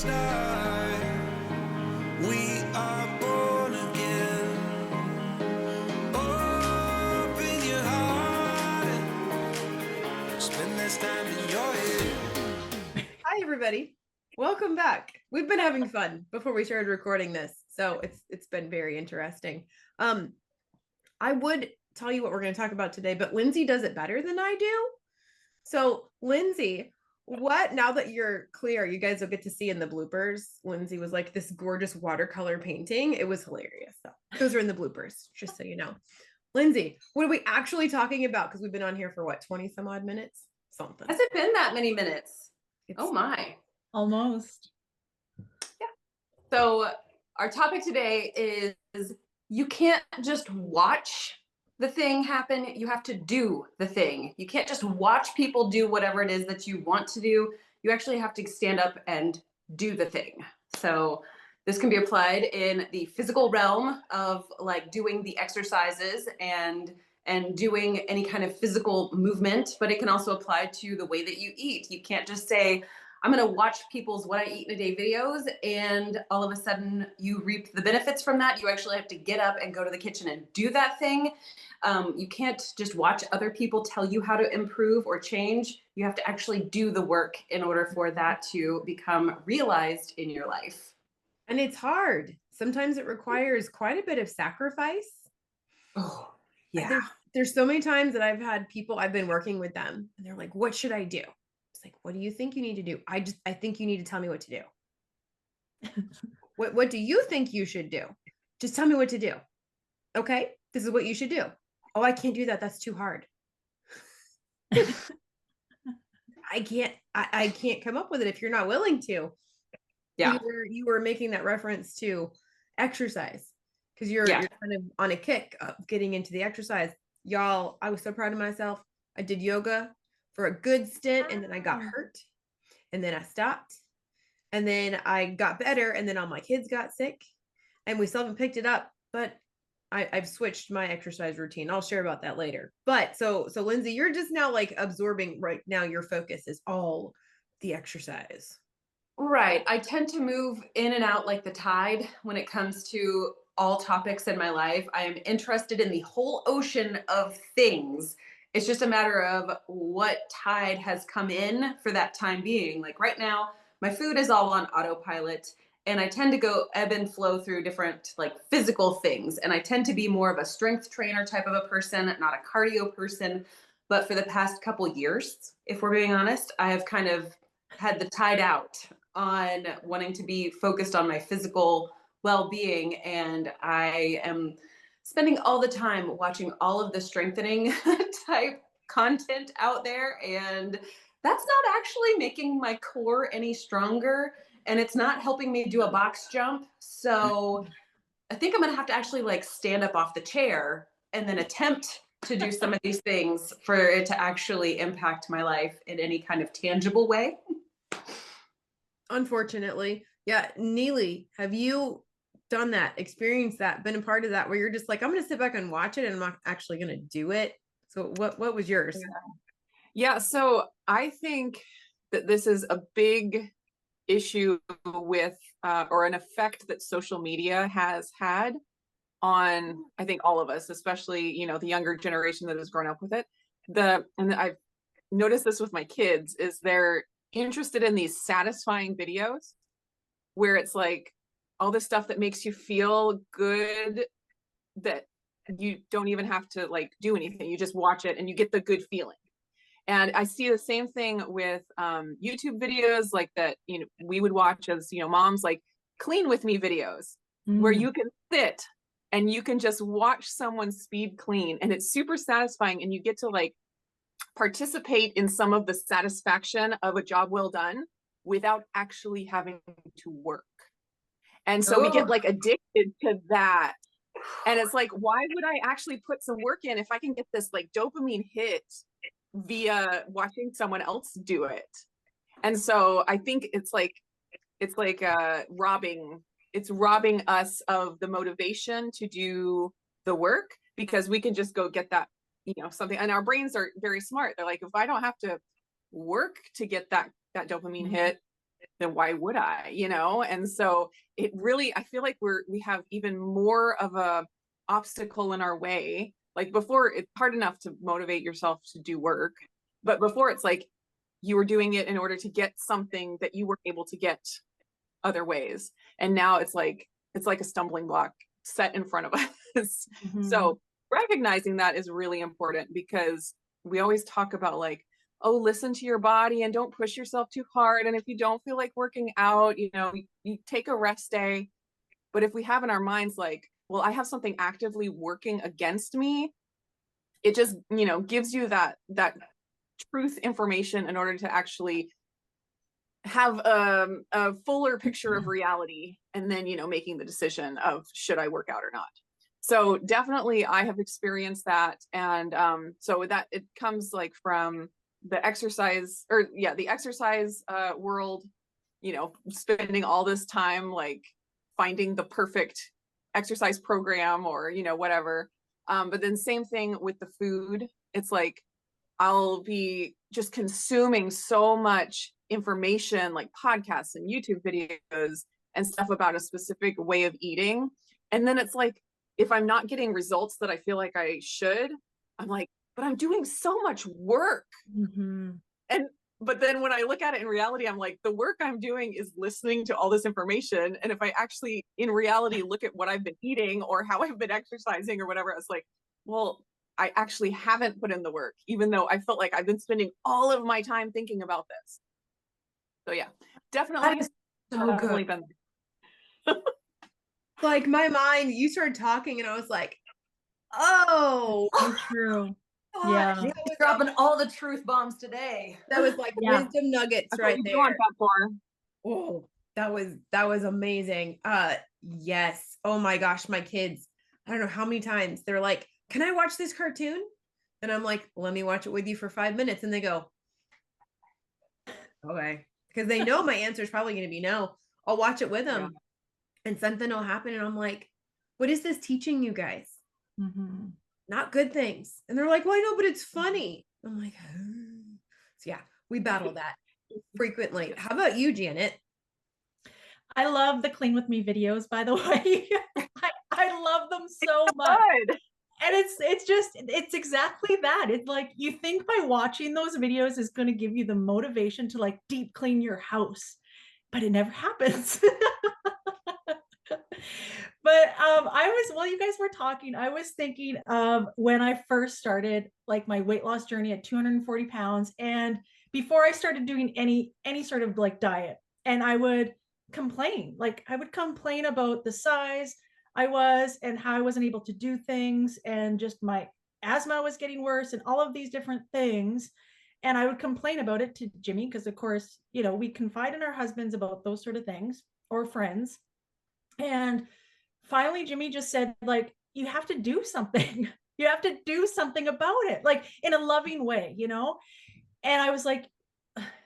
start. We are born again. Open your heart. Spend this time in your head. Hi, everybody. Welcome back. We've been having fun before we started recording this, so it's been very interesting. I would tell you what we're going to talk about today, but Lindsay does it better than I do. So, Lindsay, what, now that you're clear, you guys will get to see in the bloopers, Lindsay was like this gorgeous watercolor painting. It was hilarious. So those are in the bloopers, just so you know. Lindsay, what are we actually talking about? Because we've been on here for what, 20 some odd minutes? Something. Has it been that many minutes? Oh my. Almost. Yeah. So our topic today is you can't just watch the thing happen. You have to do the thing. You can't just watch people do whatever it is that you want to do. You actually have to stand up and do the thing. So this can be applied in the physical realm of like doing the exercises and doing any kind of physical movement, but it can also apply to the way that you eat. You can't just say, I'm going to watch people's what I eat in a day videos, and all of a sudden you reap the benefits from that. You actually have to get up and go to the kitchen and do that thing. You can't just watch other people tell you how to improve or change. You have to actually do the work in order for that to become realized in your life. And it's hard. Sometimes it requires quite a bit of sacrifice. Oh, yeah. There's so many times that I've had people, I've been working with them, and they're like, what should I do? It's like, what do you think you need to do? I think you need to tell me what to do. What do you think you should do? Just tell me what to do. Okay, this is what you should do. Oh, I can't do that. That's too hard. I can't come up with it if you're not willing to. Yeah. You were making that reference to exercise because you're kind of on a kick of getting into the exercise. Y'all, I was so proud of myself. I did yoga for a good stint, and then I got hurt, and then I stopped, and then I got better, and then all my kids got sick, and we still haven't picked it up, but I've switched my exercise routine. I'll share about that later. But so Lindsay, you're just now like absorbing right now. Your focus is all the exercise. Right. I tend to move in and out like the tide when it comes to all topics in my life. I am interested in the whole ocean of things. It's just a matter of what tide has come in for that time being. Like right now, my food is all on autopilot, and I tend to go ebb and flow through different like physical things. And I tend to be more of a strength trainer type of a person, not a cardio person. But for the past couple years, if we're being honest, I have kind of had the tide out on wanting to be focused on my physical well-being, and I am spending all the time watching all of the strengthening type content out there, and that's not actually making my core any stronger, and it's not helping me do a box jump. So I think I'm gonna have to actually like stand up off the chair and then attempt to do some of these things for it to actually impact my life in any kind of tangible way. Unfortunately. Yeah. Neely, have you done that, experienced that, been a part of that, where you're just like, I'm going to sit back and watch it and I'm not actually going to do it? So what was yours? Yeah. So I think that this is a big issue with, or an effect that social media has had on, I think, all of us, especially, you know, the younger generation that has grown up with it. And I've noticed this with my kids, is they're interested in these satisfying videos where it's like all this stuff that makes you feel good, that you don't even have to like do anything. You just watch it and you get the good feeling. And I see the same thing with YouTube videos like that, you know, we would watch as, you know, moms, like clean with me videos where you can sit and you can just watch someone speed clean, and it's super satisfying, and you get to like participate in some of the satisfaction of a job well done without actually having to work. And so we get like addicted to that. And it's like, why would I actually put some work in if I can get this like dopamine hit via watching someone else do it? And so I think it's robbing us of the motivation to do the work, because we can just go get that, you know, something. And our brains are very smart. They're like, if I don't have to work to get that dopamine hit, then why would I, you know? And so it really, I feel like we have even more of a obstacle in our way. Like before, it's hard enough to motivate yourself to do work, but before it's like you were doing it in order to get something that you weren't able to get other ways. And now it's like a stumbling block set in front of us. So recognizing that is really important, because we always talk about like, oh, listen to your body and don't push yourself too hard. And if you don't feel like working out, you know, you take a rest day. But if we have in our minds like, well, I have something actively working against me, it just, you know, gives you that truth information in order to actually have a fuller picture of reality, and then, you know, making the decision of should I work out or not. So definitely I have experienced that. And so that it comes like from the exercise, or yeah, the exercise world, you know, spending all this time like finding the perfect exercise program, or, you know, whatever. But then same thing with the food. It's like I'll be just consuming so much information, like podcasts and YouTube videos and stuff about a specific way of eating. And then it's like, if I'm not getting results that I feel like I should, I'm like, but I'm doing so much work. But then when I look at it in reality, I'm like, the work I'm doing is listening to all this information. And if I actually in reality look at what I've been eating or how I've been exercising or whatever, it's like, well, I actually haven't put in the work, even though I felt like I've been spending all of my time thinking about this. So yeah, definitely. So good. Been Like my mind, you started talking and I was like, oh, True. gosh, Yeah. that was Dropping all the truth bombs today. that was like Yeah. wisdom nuggets That's right what you there. want that for. Oh, that was amazing. Yes. Oh my gosh, my kids, I don't know how many times they're like, can I watch this cartoon? And I'm like, let me watch it with you for 5 minutes. And they go, okay. Because they know my answer is probably going to be no. I'll watch it with them. Yeah. And something will happen. And I'm like, what is this teaching you guys? Not good things. And they're like, well, I know, but it's funny. I'm like, oh. So yeah, we battle that frequently. How about you, Janet? I love the Clean With Me videos, by the way. I love them so much. Good. And it's exactly that. It's like you think by watching those videos is going to give you the motivation to like deep clean your house, but it never happens. But while you guys were talking, I was thinking of when I first started like my weight loss journey at 240 pounds. And before I started doing any sort of like diet, and I would complain about the size I was and how I wasn't able to do things, and just my asthma was getting worse and all of these different things. And I would complain about it to Jimmy, because of course, you know, we confide in our husbands about those sort of things, or friends. And finally, Jimmy just said, like, you have to do something. You have to do something about it, like in a loving way, you know? And I was like,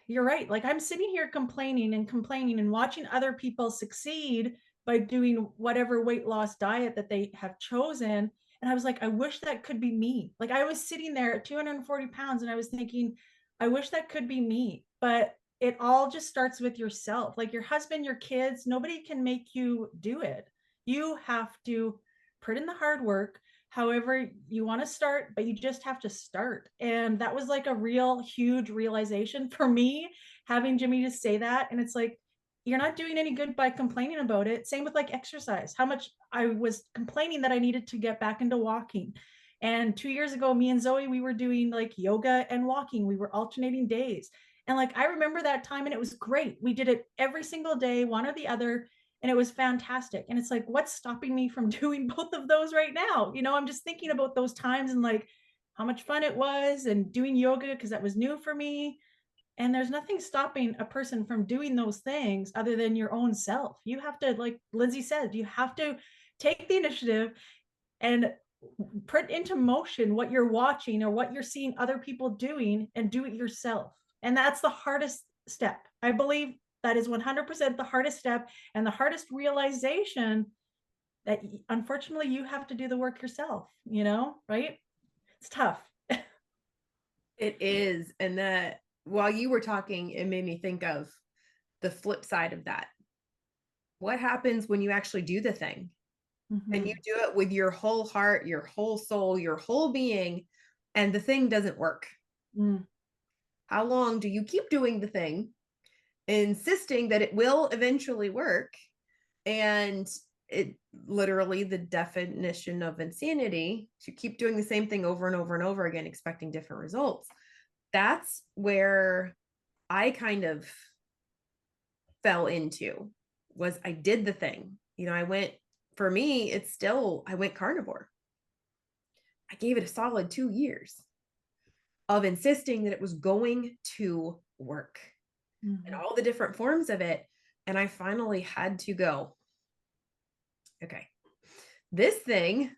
you're right. Like I'm sitting here complaining and watching other people succeed by doing whatever weight loss diet that they have chosen. And I was like, I wish that could be me. Like I was sitting there at 240 pounds and I was thinking, I wish that could be me. But it all just starts with yourself. Like your husband, your kids, nobody can make you do it. You have to put in the hard work, however you want to start, but you just have to start. And that was like a real huge realization for me, having Jimmy to say that. And it's like, you're not doing any good by complaining about it. Same with like exercise, how much I was complaining that I needed to get back into walking. And 2 years ago, me and Zoe, we were doing like yoga and walking. We were alternating days. And like, I remember that time and it was great. We did it every single day, one or the other. And it was fantastic. And it's like, what's stopping me from doing both of those right now? You know, I'm just thinking about those times and like how much fun it was, and doing yoga because that was new for me. And there's nothing stopping a person from doing those things other than your own self. You have to, like Lindsay said, you have to take the initiative and put into motion what you're watching or what you're seeing other people doing, and do it yourself. And that's the hardest step. I believe that is 100% the hardest step, and the hardest realization that unfortunately you have to do the work yourself, you know, right? It's tough. It is. And that while you were talking, it made me think of the flip side of that. What happens when you actually do the thing and you do it with your whole heart, your whole soul, your whole being, and the thing doesn't work? How long do you keep doing the thing, insisting that it will eventually work? And it literally, the definition of insanity, to keep doing the same thing over and over and over again, expecting different results. That's where I kind of fell into, was I did the thing. You know, I went, for me, it's still, I went carnivore. I gave it a solid 2 years of insisting that it was going to work and all the different forms of it. And I finally had to go, okay, this thing,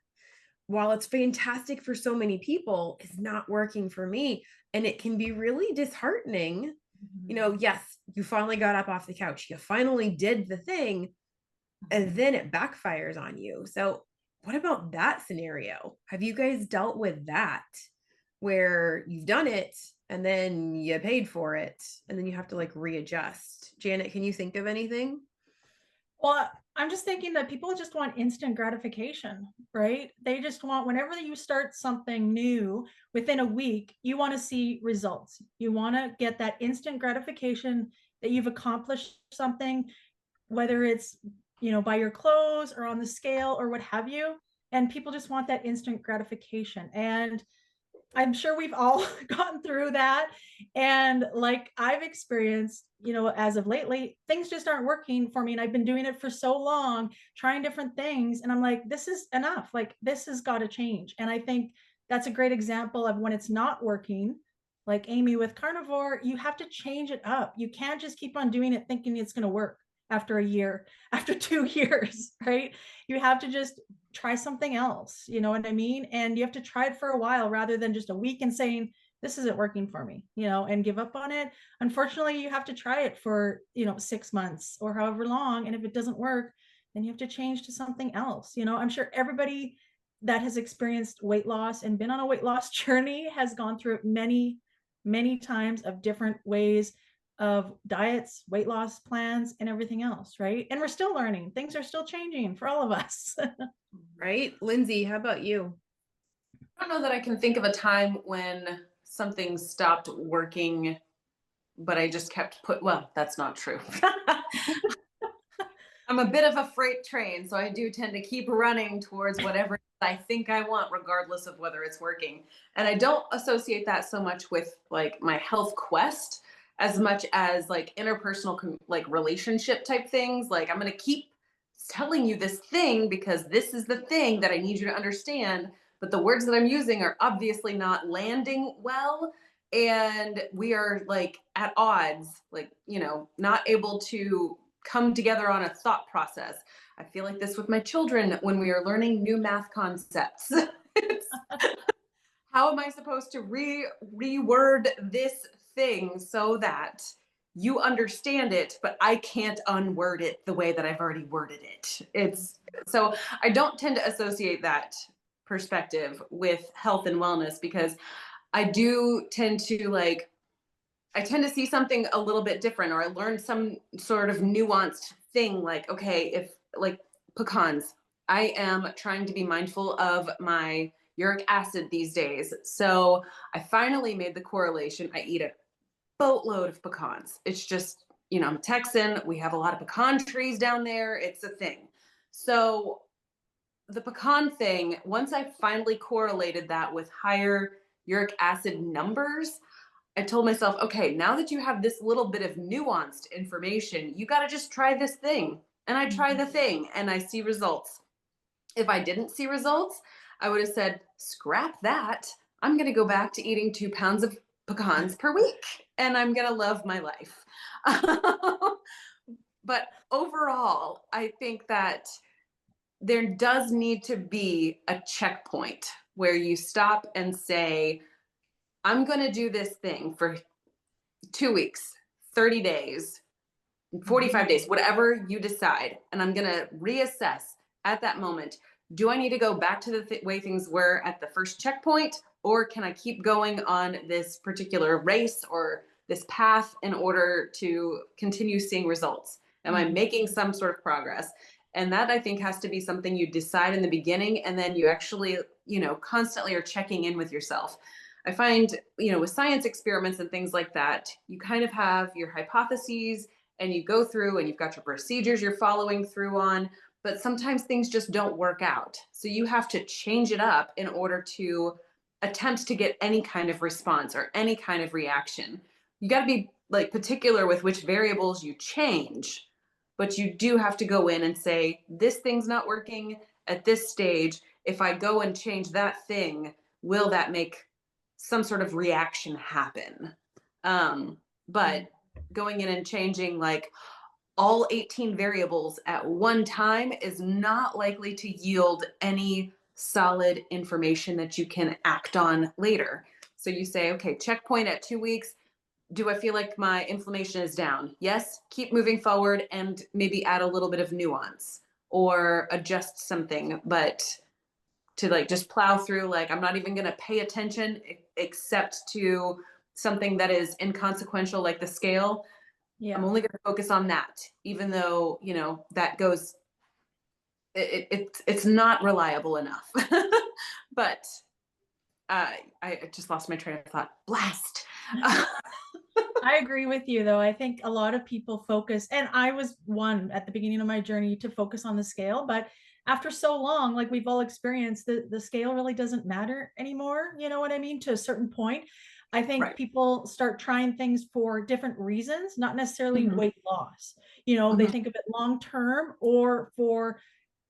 while it's fantastic for so many people, is not working for me. And it can be really disheartening. You know, yes, you finally got up off the couch, you finally did the thing, and then it backfires on you. So what about that scenario? Have you guys dealt with that, where you've done it and then you paid for it and then you have to like readjust? Janet, can you think of anything? Well, I'm just thinking that people just want instant gratification, right? They just want, whenever you start something new, within a week, you want to see results. You want to get that instant gratification that you've accomplished something, whether it's, you know, by your clothes or on the scale or what have you. And people just want that instant gratification. And I'm sure we've all gotten through that. And like I've experienced, you know, as of lately, things just aren't working for me. And I've been doing it for so long, trying different things. And I'm like, this is enough. Like, this has got to change. And I think that's a great example of when it's not working. Like Amy with carnivore, you have to change it up. You can't just keep on doing it thinking it's going to work after a year, after 2 years, right? You have to just try something else, you know what I mean? And you have to try it for a while rather than just a week and saying, this isn't working for me, you know, and give up on it. Unfortunately, you have to try it for, you know, 6 months or however long. And if it doesn't work, then you have to change to something else. You know, I'm sure everybody that has experienced weight loss and been on a weight loss journey has gone through it many, many times of different ways of diets, weight loss plans, and everything else, right? And we're still learning. Things are still changing for all of us. Right? Lindsay, how about you? I don't know that I can think of a time when something stopped working, but I just kept well, that's not true. I'm a bit of a freight train, so I do tend to keep running towards whatever I think I want, regardless of whether it's working. And I don't associate that so much with like my health quest as much as like interpersonal, like relationship type things. Like, I'm going to keep telling you this thing because this is the thing that I need you to understand. But the words that I'm using are obviously not landing well. And we are like at odds, like, you know, not able to come together on a thought process. I feel like this with my children when we are learning new math concepts. How am I supposed to reword this thing so that you understand it, but I can't unword it the way that I've already worded it? It's so I don't tend to associate that perspective with health and wellness, because I do tend to like, I tend to see something a little bit different, or I learned some sort of nuanced thing. Like, okay, if like pecans, I am trying to be mindful of my uric acid these days. So I finally made the correlation. I eat a boatload of pecans. It's just, you know, I'm Texan. We have a lot of pecan trees down there. It's a thing. So the pecan thing, once I finally correlated that with higher uric acid numbers, I told myself, okay, now that you have this little bit of nuanced information, you got to just try this thing. And I try the thing and I see results. If I didn't see results, I would have said, scrap that. I'm going to go back to eating 2 pounds of pecans per week and I'm going to love my life. But overall, I think that there does need to be a checkpoint where you stop and say, I'm going to do this thing for 2 weeks, 30 days, 45 days, whatever you decide. And I'm going to reassess at that moment. Do I need to go back to the way things were at the first checkpoint? Or can I keep going on this particular race or this path in order to continue seeing results? Am I making some sort of progress? And that, I think, has to be something you decide in the beginning, and then you actually, constantly are checking in with yourself. I find, with science experiments and things like that, you kind of have your hypotheses and you go through and you've got your procedures you're following through on, but sometimes things just don't work out. So you have to change it up in order to attempt to get any kind of response or any kind of reaction. You got to be like particular with which variables you change, but you do have to go in and say, this thing's not working at this stage. If I go and change that thing, will that make some sort of reaction happen? But going in and changing like all 18 variables at one time is not likely to yield any solid information that you can act on later. So you say, okay, checkpoint at 2 weeks. Do I feel like my inflammation is down? Yes, keep moving forward and maybe add a little bit of nuance or adjust something, but to like just plow through, like I'm not even going to pay attention except to something that is inconsequential, like the scale. Yeah. I'm only going to focus on that, even though, that goes, it's not reliable enough. But I just lost my train of thought. Blast. I agree with you, though. I think a lot of people focus, and I was one at the beginning of my journey to focus on the scale, but after so long, like we've all experienced, the scale really doesn't matter anymore. You know what I mean? To a certain point. I think Right. people start trying things for different reasons, not necessarily Mhm. weight loss. They think of it long term or for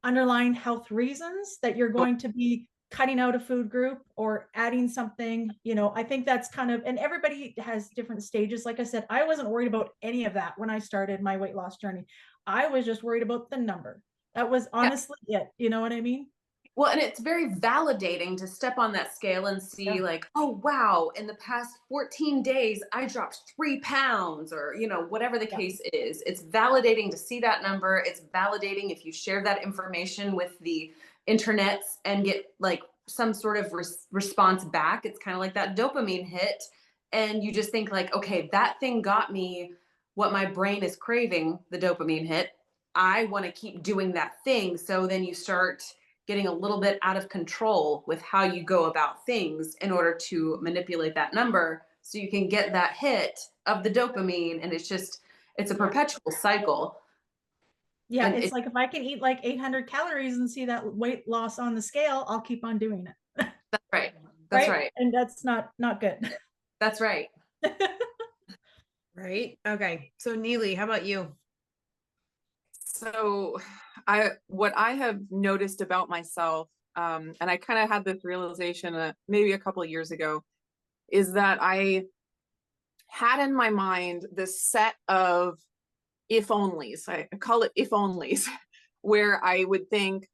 underlying health reasons that you're going to be cutting out a food group or adding something. I think that's kind of, and everybody has different stages. Like I said, I wasn't worried about any of that when I started my weight loss journey. I was just worried about the number. That was honestly it. You know what I mean? Well, and it's very validating to step on that scale and see like, oh, wow, in the past 14 days, I dropped 3 pounds or, whatever the case is. It's validating to see that number. It's validating if you share that information with the internet and get like some sort of response back. It's kind of like that dopamine hit. And you just think like, okay, that thing got me what my brain is craving, the dopamine hit. I want to keep doing that thing. So then you start getting a little bit out of control with how you go about things in order to manipulate that number so you can get that hit of the dopamine. And it's a perpetual cycle. Yeah, And it's like if I can eat like 800 calories and see that weight loss on the scale, I'll keep on doing it. That's right. That's right. And that's not good. That's right. Right. Okay. So Neely, how about you? So what I have noticed about myself, and I kind of had this realization maybe a couple of years ago, is that I had in my mind this set of if onlys. I call it if onlys, where I would think,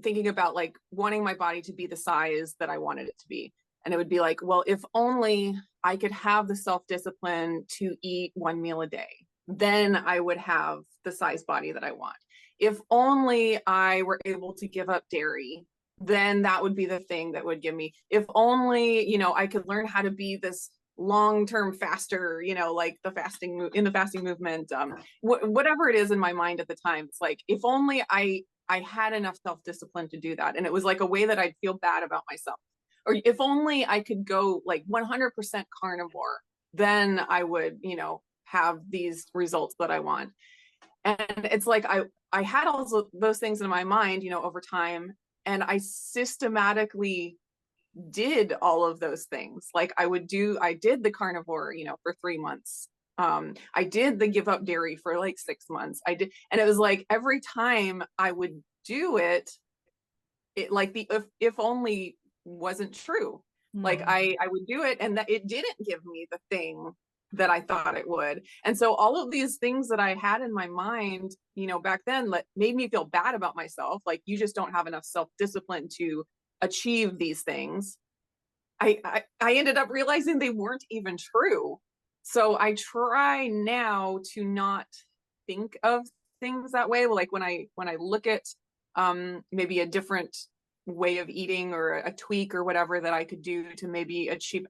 thinking about like wanting my body to be the size that I wanted it to be. And it would be like, well, if only I could have the self-discipline to eat 1 meal a day, then I would have the size body that I want. If only I were able to give up dairy, then that would be the thing that would give me, if only, I could learn how to be this long-term faster, like the fasting movement, whatever it is in my mind at the time. It's like, if only I had enough self-discipline to do that. And it was like a way that I'd feel bad about myself. Or if only I could go like 100% carnivore, then I would, have these results that I want. And it's like I had all those things in my mind, over time, and I systematically did all of those things. Like I did the carnivore, for 3 months. I did the give up dairy for like 6 months. I did, and it was like every time I would do it, like the if only wasn't true. Like I would do it and that it didn't give me the thing that I thought it would. And so all of these things that I had in my mind, back then, made me feel bad about myself. Like, you just don't have enough self-discipline to achieve these things. I ended up realizing they weren't even true. So I try now to not think of things that way. Like when I look at maybe a different way of eating or a tweak or whatever that I could do to maybe achieve,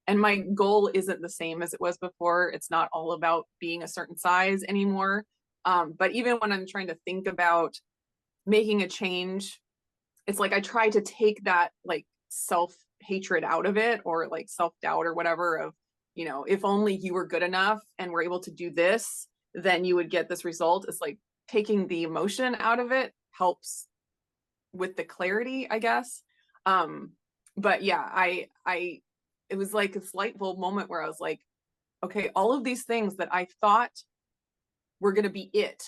and my goal isn't the same as it was before. It's not all about being a certain size anymore. But even when I'm trying to think about making a change, it's like I try to take that like self-hatred out of it, or like self-doubt or whatever, of, you know, if only you were good enough and were able to do this, then you would get this result. It's like taking the emotion out of it helps with the clarity, I guess. But yeah, it was like a light bulb moment where I was like, okay, all of these things that I thought were going to be it,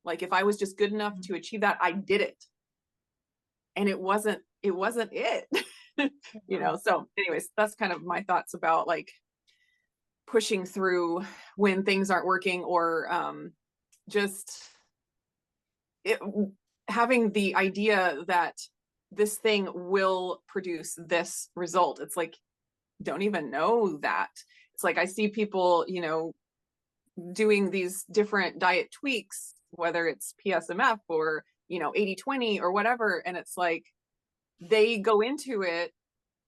like if I was just good enough to achieve that, I did it, and it wasn't it. You know. So anyways, that's kind of my thoughts about like pushing through when things aren't working, or just having the idea that this thing will produce this result. It's like, don't even know that. It's like I see people, you know, doing these different diet tweaks, whether it's PSMF or, you know, 80-20 or whatever, and it's like they go into it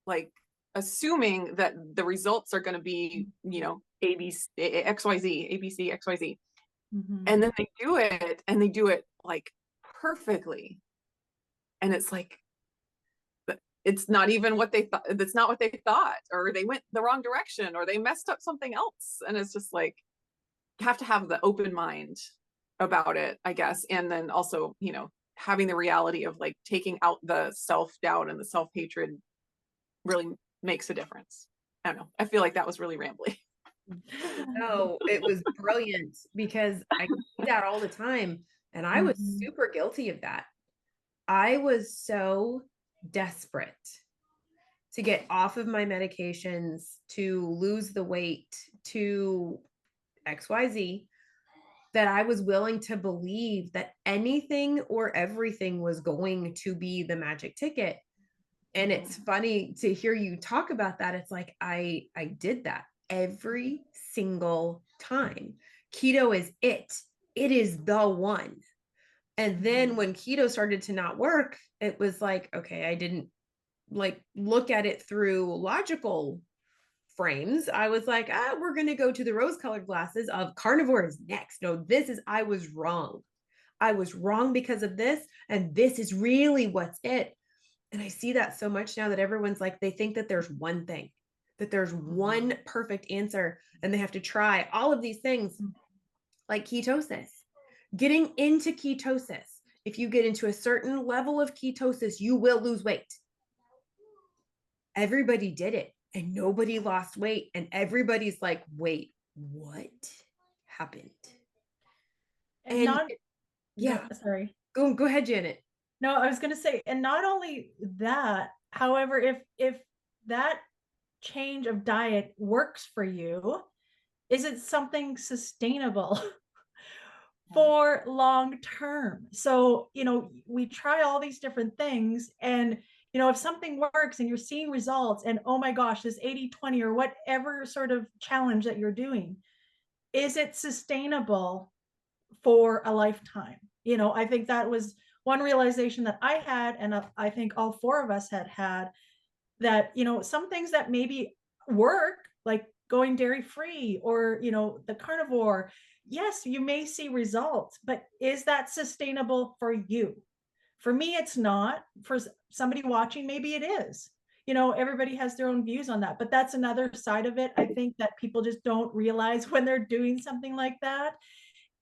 like assuming that the results are going to be, you know, ABC, XYZ, ABC, XYZ. And then they do it, and they do it like perfectly. And it's like, it's not even what they thought. That's not what they thought, or they went the wrong direction, or they messed up something else. And it's just like, you have to have the open mind about it, I guess. And then also, you know, having the reality of like taking out the self-doubt and the self-hatred really makes a difference. I don't know. I feel like that was really rambly. No, it was brilliant, because I see that all the time. And I was super guilty of that. I was so desperate to get off of my medications, to lose the weight, to XYZ, that I was willing to believe that anything or everything was going to be the magic ticket. And it's funny to hear you talk about that. It's like, I did that every single time. Keto is it. It is the one. And then when keto started to not work, it was like, okay, I didn't like look at it through logical frames. I was like, we're going to go to the rose-colored glasses of carnivore is next. No, I was wrong. I was wrong because of this. And this is really what's it. And I see that so much now, that everyone's like, they think that there's one thing, that there's one perfect answer, and they have to try all of these things, like ketosis. Getting into ketosis, if you get into a certain level of ketosis, you will lose weight. Everybody did it, and nobody lost weight. And everybody's like, wait, what happened? And not, yeah, sorry. Go ahead, Janet. No, I was going to say, and not only that, however, if that change of diet works for you, is it something sustainable for long term? So, you know, we try all these different things, and, you know, if something works and you're seeing results, and oh my gosh, this 80-20 or whatever sort of challenge that you're doing, is it sustainable for a lifetime? You know, I think that was one realization that I had, and I think all four of us had, that, you know, some things that maybe work, like going dairy free, or, you know, the carnivore, yes, you may see results, but is that sustainable for you? For me, it's not. For somebody watching, maybe it is. You know, everybody has their own views on that, but that's another side of it. I think that people just don't realize when they're doing something like that,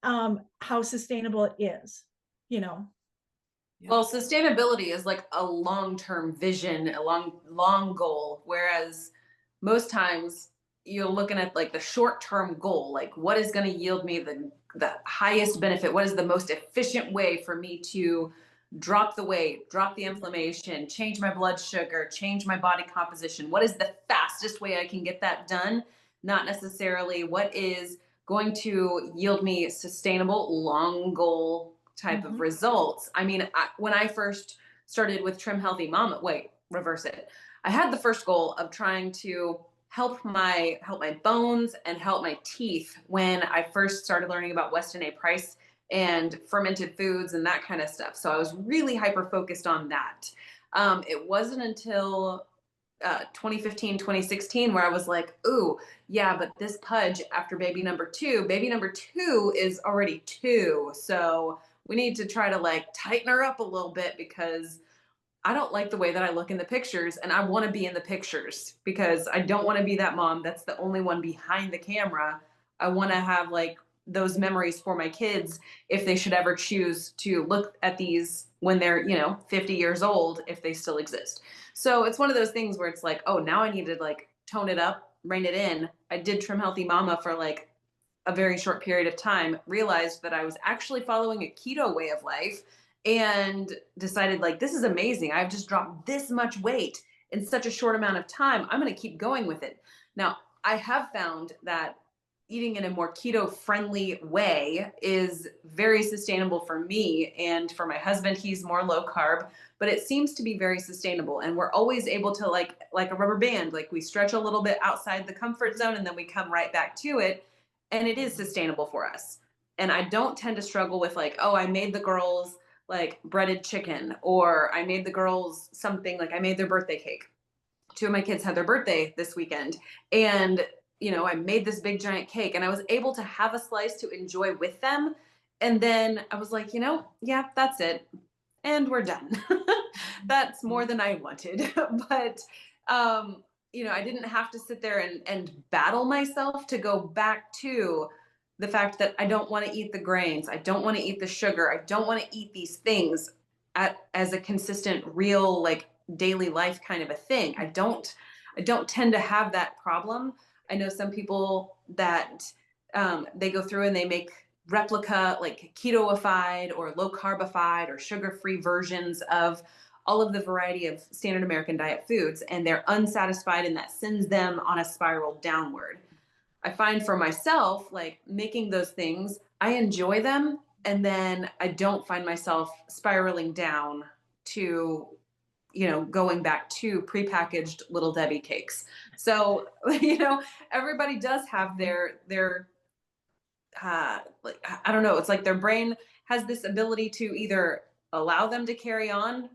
how sustainable it is, you know. Well, sustainability is like a long-term vision, a long goal, whereas most times you're looking at like the short-term goal, like what is going to yield me the highest benefit? What is the most efficient way for me to drop the weight, drop the inflammation, change my blood sugar, change my body composition? What is the fastest way I can get that done? Not necessarily what is going to yield me sustainable long goal type of results. I mean, when I first started with Trim Healthy Mama, reverse it. I had the first goal of trying to help my bones and help my teeth when I first started learning about Weston A. Price and fermented foods and that kind of stuff. So I was really hyper focused on that. It wasn't until 2015, 2016, where I was like, ooh, yeah, but this pudge after baby number two is already 2. So we need to try to like tighten her up a little bit because I don't like the way that I look in the pictures, and I want to be in the pictures because I don't want to be that mom that's the only one behind the camera. I want to have like those memories for my kids if they should ever choose to look at these when they're, 50 years old, if they still exist. So it's one of those things where it's like, oh, now I need to like tone it up, rein it in. I did Trim Healthy Mama for like a very short period of time, realized that I was actually following a keto way of life, and decided like, this is amazing. I've just dropped this much weight in such a short amount of time. I'm going to keep going with it. Now, I have found that eating in a more keto friendly way is very sustainable for me and for my husband. He's more low carb, but it seems to be very sustainable. And we're always able to like a rubber band, like we stretch a little bit outside the comfort zone and then we come right back to it. And it is sustainable for us. And I don't tend to struggle with like, oh, I made the girls like breaded chicken, or I made the girls something, like I made their birthday cake. 2 of my kids had their birthday this weekend, and I made this big giant cake and I was able to have a slice to enjoy with them. And then I was like, yeah, that's it. And we're done. That's more than I wanted. But, I didn't have to sit there and battle myself to go back to the fact that I don't want to eat the grains. I don't want to eat the sugar. I don't want to eat these things as a consistent, real, like daily life kind of a thing. I don't tend to have that problem. I know some people that they go through and they make replica, like ketoified or low carbified or sugar-free versions of all of the variety of standard American diet foods, and they're unsatisfied, and that sends them on a spiral downward. I find for myself, like making those things, I enjoy them, and then I don't find myself spiraling down to going back to prepackaged Little Debbie cakes. So, everybody does have their like, I don't know, it's like their brain has this ability to either allow them to carry on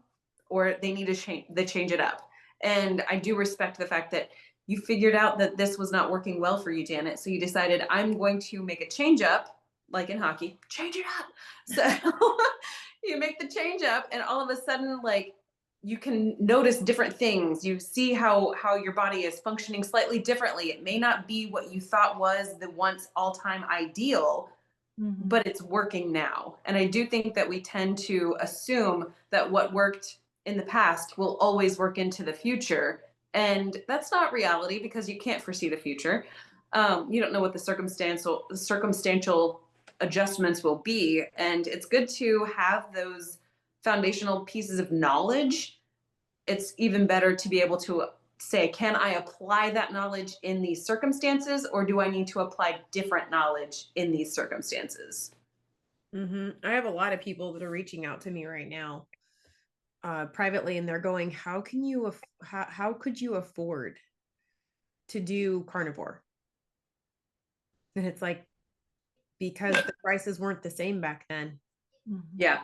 or they need to change it up. And I do respect the fact that you figured out that this was not working well for you, Janet. So you decided, I'm going to make a change up, like in hockey, change it up. So you make the change up, and all of a sudden, like, you can notice different things. You see how your body is functioning slightly differently. It may not be what you thought was the once all-time ideal, but it's working now. And I do think that we tend to assume that what worked in the past will always work into the future. And that's not reality, because you can't foresee the future. You don't know what the circumstantial adjustments will be. And it's good to have those foundational pieces of knowledge. It's even better to be able to say, can I apply that knowledge in these circumstances, or do I need to apply different knowledge in these circumstances? I have a lot of people that are reaching out to me right now, privately, and they're going, how could you afford to do carnivore? And it's like, because the prices weren't the same back then. Yeah.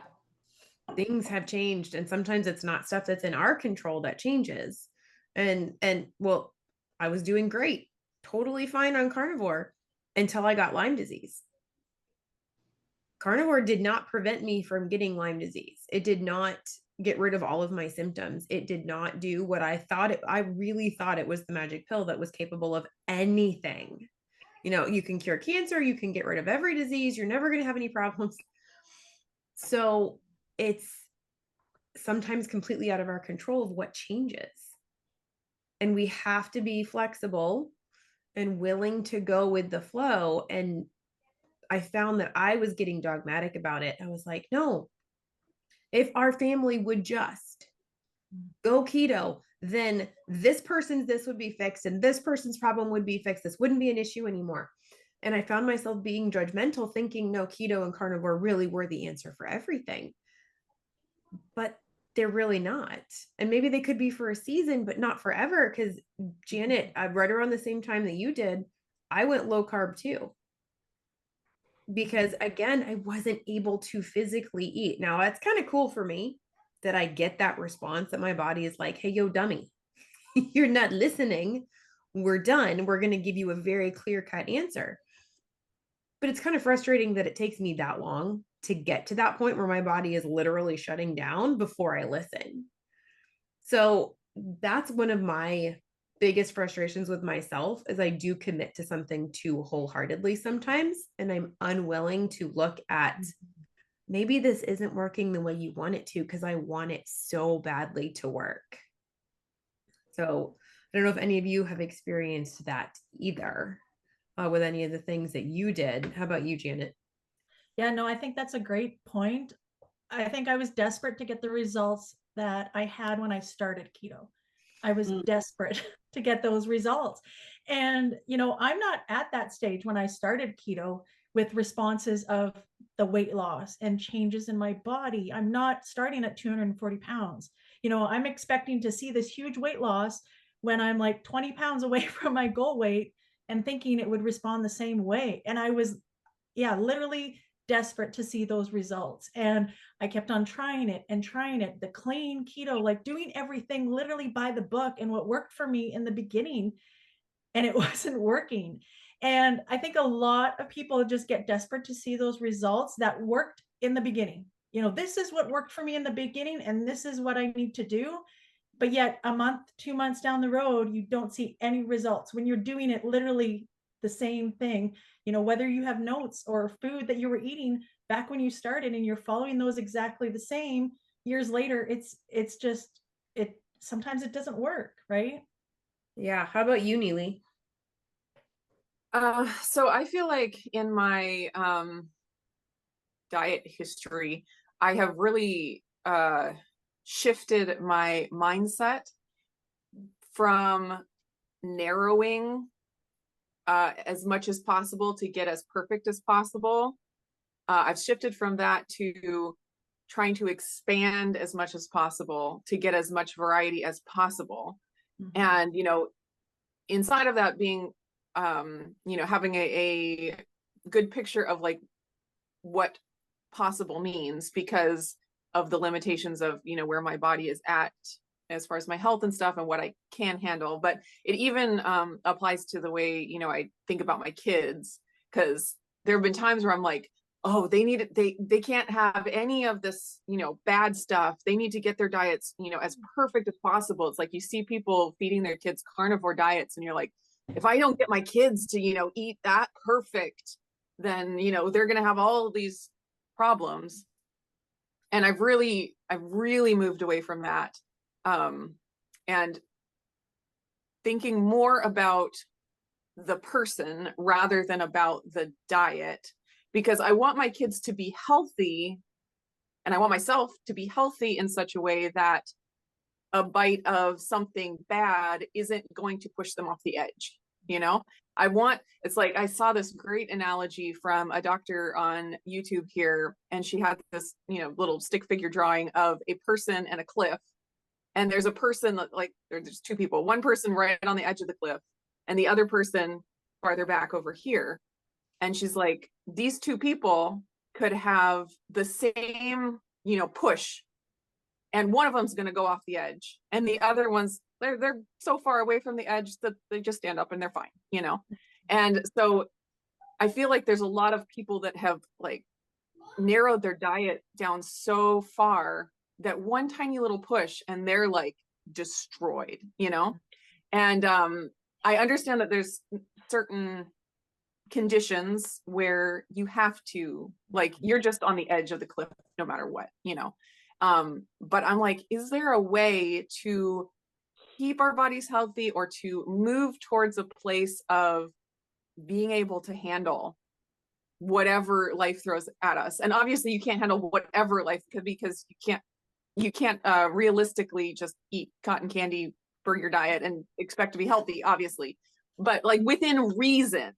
Things have changed, and sometimes it's not stuff that's in our control that changes. And well, I was doing great, totally fine on carnivore until I got Lyme disease. Carnivore did not prevent me from getting Lyme disease. It did not get rid of all of my symptoms. It did not do what I thought I really thought it was the magic pill that was capable of anything. You can cure cancer, you can get rid of every disease, you're never going to have any problems. So it's sometimes completely out of our control of what changes. And we have to be flexible and willing to go with the flow. And I found that I was getting dogmatic about it. I was like, no, if our family would just go keto, then this would be fixed, and this person's problem would be fixed. This wouldn't be an issue anymore. And I found myself being judgmental, thinking, no, keto and carnivore really were the answer for everything. But they're really not. And maybe they could be for a season, but not forever. Because Janet, right around the same time that you did, I went low carb too. Because again, I wasn't able to physically eat. Now, it's kind of cool for me that I get that response, that my body is like, hey, yo, dummy, you're not listening. We're done. We're going to give you a very clear-cut answer. But it's kind of frustrating that it takes me that long to get to that point where my body is literally shutting down before I listen. So that's one of my biggest frustrations with myself, is I do commit to something too wholeheartedly sometimes, and I'm unwilling to look at, maybe this isn't working the way you want it to, because I want it so badly to work. So I don't know if any of you have experienced that either, with any of the things that you did. How about you, Janet? Yeah, no, I think that's a great point. I think I was desperate to get the results that I had when I started keto. I was desperate to get those results. And, I'm not at that stage when I started keto with responses of the weight loss and changes in my body. I'm not starting at 240 pounds. I'm expecting to see this huge weight loss when I'm like 20 pounds away from my goal weight, and thinking it would respond the same way. And I was, literally desperate to see those results. And I kept on trying it and trying it, the clean keto, like doing everything literally by the book, and what worked for me in the beginning, and it wasn't working. And I think a lot of people just get desperate to see those results that worked in the beginning. This is what worked for me in the beginning, and this is what I need to do. But yet a month, 2 months down the road, you don't see any results when you're doing it literally the same thing. Whether you have notes or food that you were eating back when you started and you're following those exactly the same years later, it's just, it sometimes it doesn't work, right? Yeah. How about you, Neely? So I feel like in my diet history, I have really shifted my mindset from narrowing as much as possible to get as perfect as possible. I've shifted from that to trying to expand as much as possible to get as much variety as possible. Mm-hmm. And, inside of that being, having a good picture of like what possible means, because of the limitations of, where my body is at as far as my health and stuff and what I can handle. But it even applies to the way, I think about my kids, because there have been times where I'm like, oh, they can't have any of this, bad stuff. They need to get their diets, as perfect as possible. It's like you see people feeding their kids carnivore diets, and you're like, if I don't get my kids to, eat that perfect, then, they're going to have all of these problems. And I've really moved away from that. And thinking more about the person rather than about the diet, because I want my kids to be healthy, and I want myself to be healthy in such a way that a bite of something bad isn't going to push them off the edge. It's like, I saw this great analogy from a doctor on YouTube here, and she had this, little stick figure drawing of a person and a cliff. And there's a person there's two people, one person right on the edge of the cliff and the other person farther back over here. And she's like, these two people could have the same, push, and one of them's going to go off the edge, and the other one's, they're so far away from the edge that they just stand up and they're fine, And so I feel like there's a lot of people that have like narrowed their diet down so far that one tiny little push and they're like destroyed, And I understand that there's certain conditions where you have to, like, you're just on the edge of the cliff no matter what, but I'm like, is there a way to keep our bodies healthy, or to move towards a place of being able to handle whatever life throws at us? And obviously you can't handle whatever life could, because you can't realistically just eat cotton candy for your diet and expect to be healthy, obviously, but like within reason,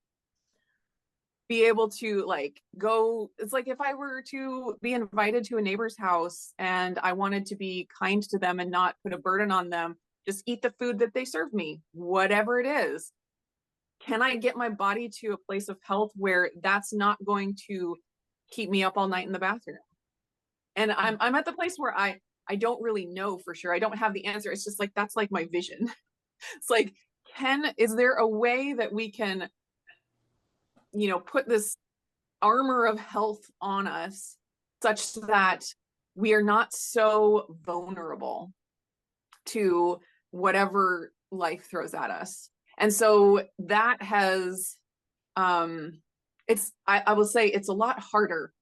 be able to like go. It's like if I were to be invited to a neighbor's house and I wanted to be kind to them and not put a burden on them, just eat the food that they serve me, whatever it is. Can I get my body to a place of health where that's not going to keep me up all night in the bathroom? And I'm at the place where I don't really know for sure. I don't have the answer. It's just like, that's like my vision. It's like, is there a way that we can, put this armor of health on us such that we are not so vulnerable to whatever life throws at us? And so that has, I will say it's a lot harder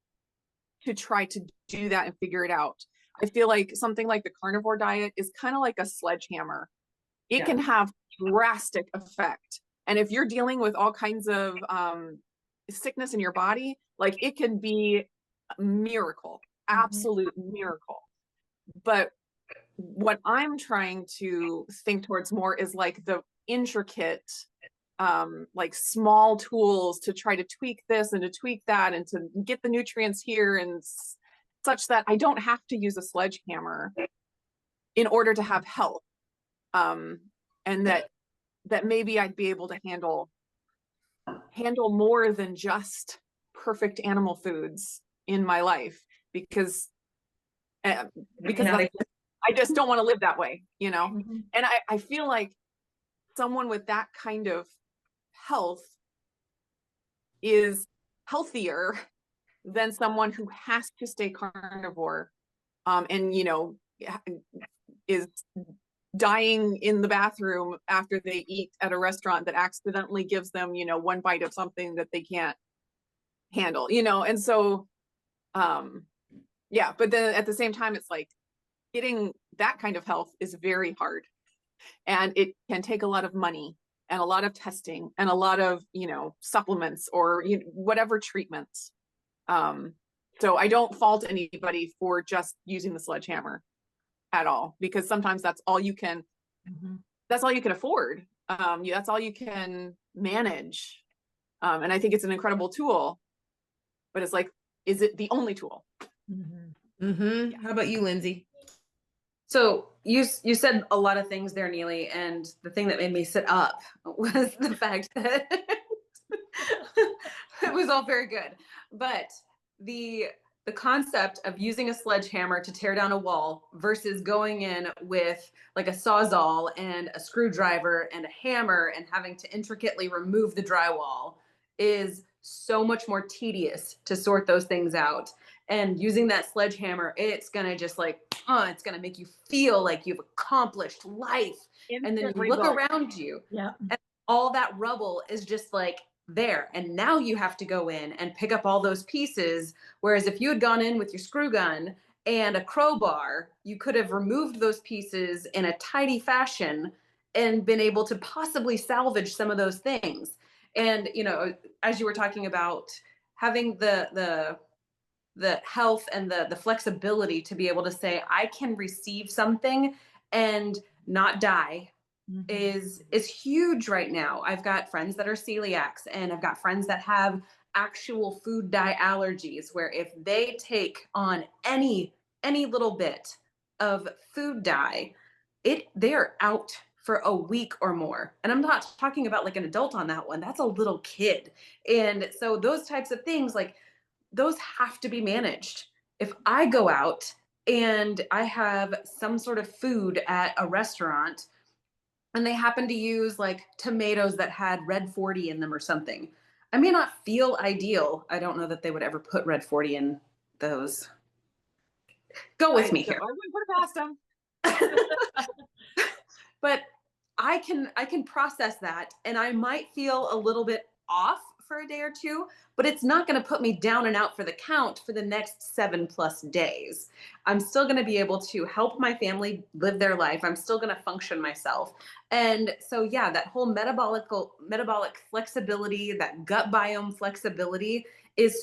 to try to do that and figure it out. I feel like something like the carnivore diet is kind of like a sledgehammer. It can have drastic effect. And if you're dealing with all kinds of sickness in your body, like it can be a miracle, absolute miracle. But what I'm trying to think towards more is like the intricate, like small tools to try to tweak this and to tweak that and to get the nutrients here, and such that I don't have to use a sledgehammer in order to have health. And that maybe I'd be able to handle more than just perfect animal foods in my life, because I just don't want to live that way, And I feel like someone with that kind of health is healthier than someone who has to stay carnivore, and is dying in the bathroom after they eat at a restaurant that accidentally gives them, one bite of something that they can't handle, and so but then at the same time, it's like getting that kind of health is very hard, and it can take a lot of money and a lot of testing and a lot of supplements or whatever treatments. So I don't fault anybody for just using the sledgehammer at all, because sometimes that's all you can afford. That's all you can manage. And I think it's an incredible tool, but it's like, is it the only tool? How about you, Lindsay? So you said a lot of things there, Neely, and the thing that made me sit up was the fact that it was all very good, but the concept of using a sledgehammer to tear down a wall versus going in with like a Sawzall and a screwdriver and a hammer and having to intricately remove the drywall is so much more tedious to sort those things out. And using that sledgehammer, it's gonna just like, it's gonna make you feel like you've accomplished life. And then you look around you, and all that rubble is just like there. And now you have to go in and pick up all those pieces. Whereas if you had gone in with your screw gun and a crowbar, you could have removed those pieces in a tidy fashion and been able to possibly salvage some of those things. And, as you were talking about having the health and the flexibility to be able to say, I can receive something and not die is huge right now. I've got friends that are celiacs, and I've got friends that have actual food dye allergies, where if they take on any little bit of food dye, they're out for a week or more. And I'm not talking about like an adult on that one. That's a little kid. And so those types of things, like those have to be managed. If I go out and I have some sort of food at a restaurant and they happen to use like tomatoes that had red 40 in them or something, I may not feel ideal. I don't know that they would ever put red 40 in those. Go with me here. I wouldn't put it past them. But I can process that, and I might feel a little bit off for a day or two, but it's not going to put me down and out for the count for the next 7+ days. I'm still going to be able to help my family live their life. I'm still going to function myself. And so, that whole metabolic flexibility, that gut biome flexibility is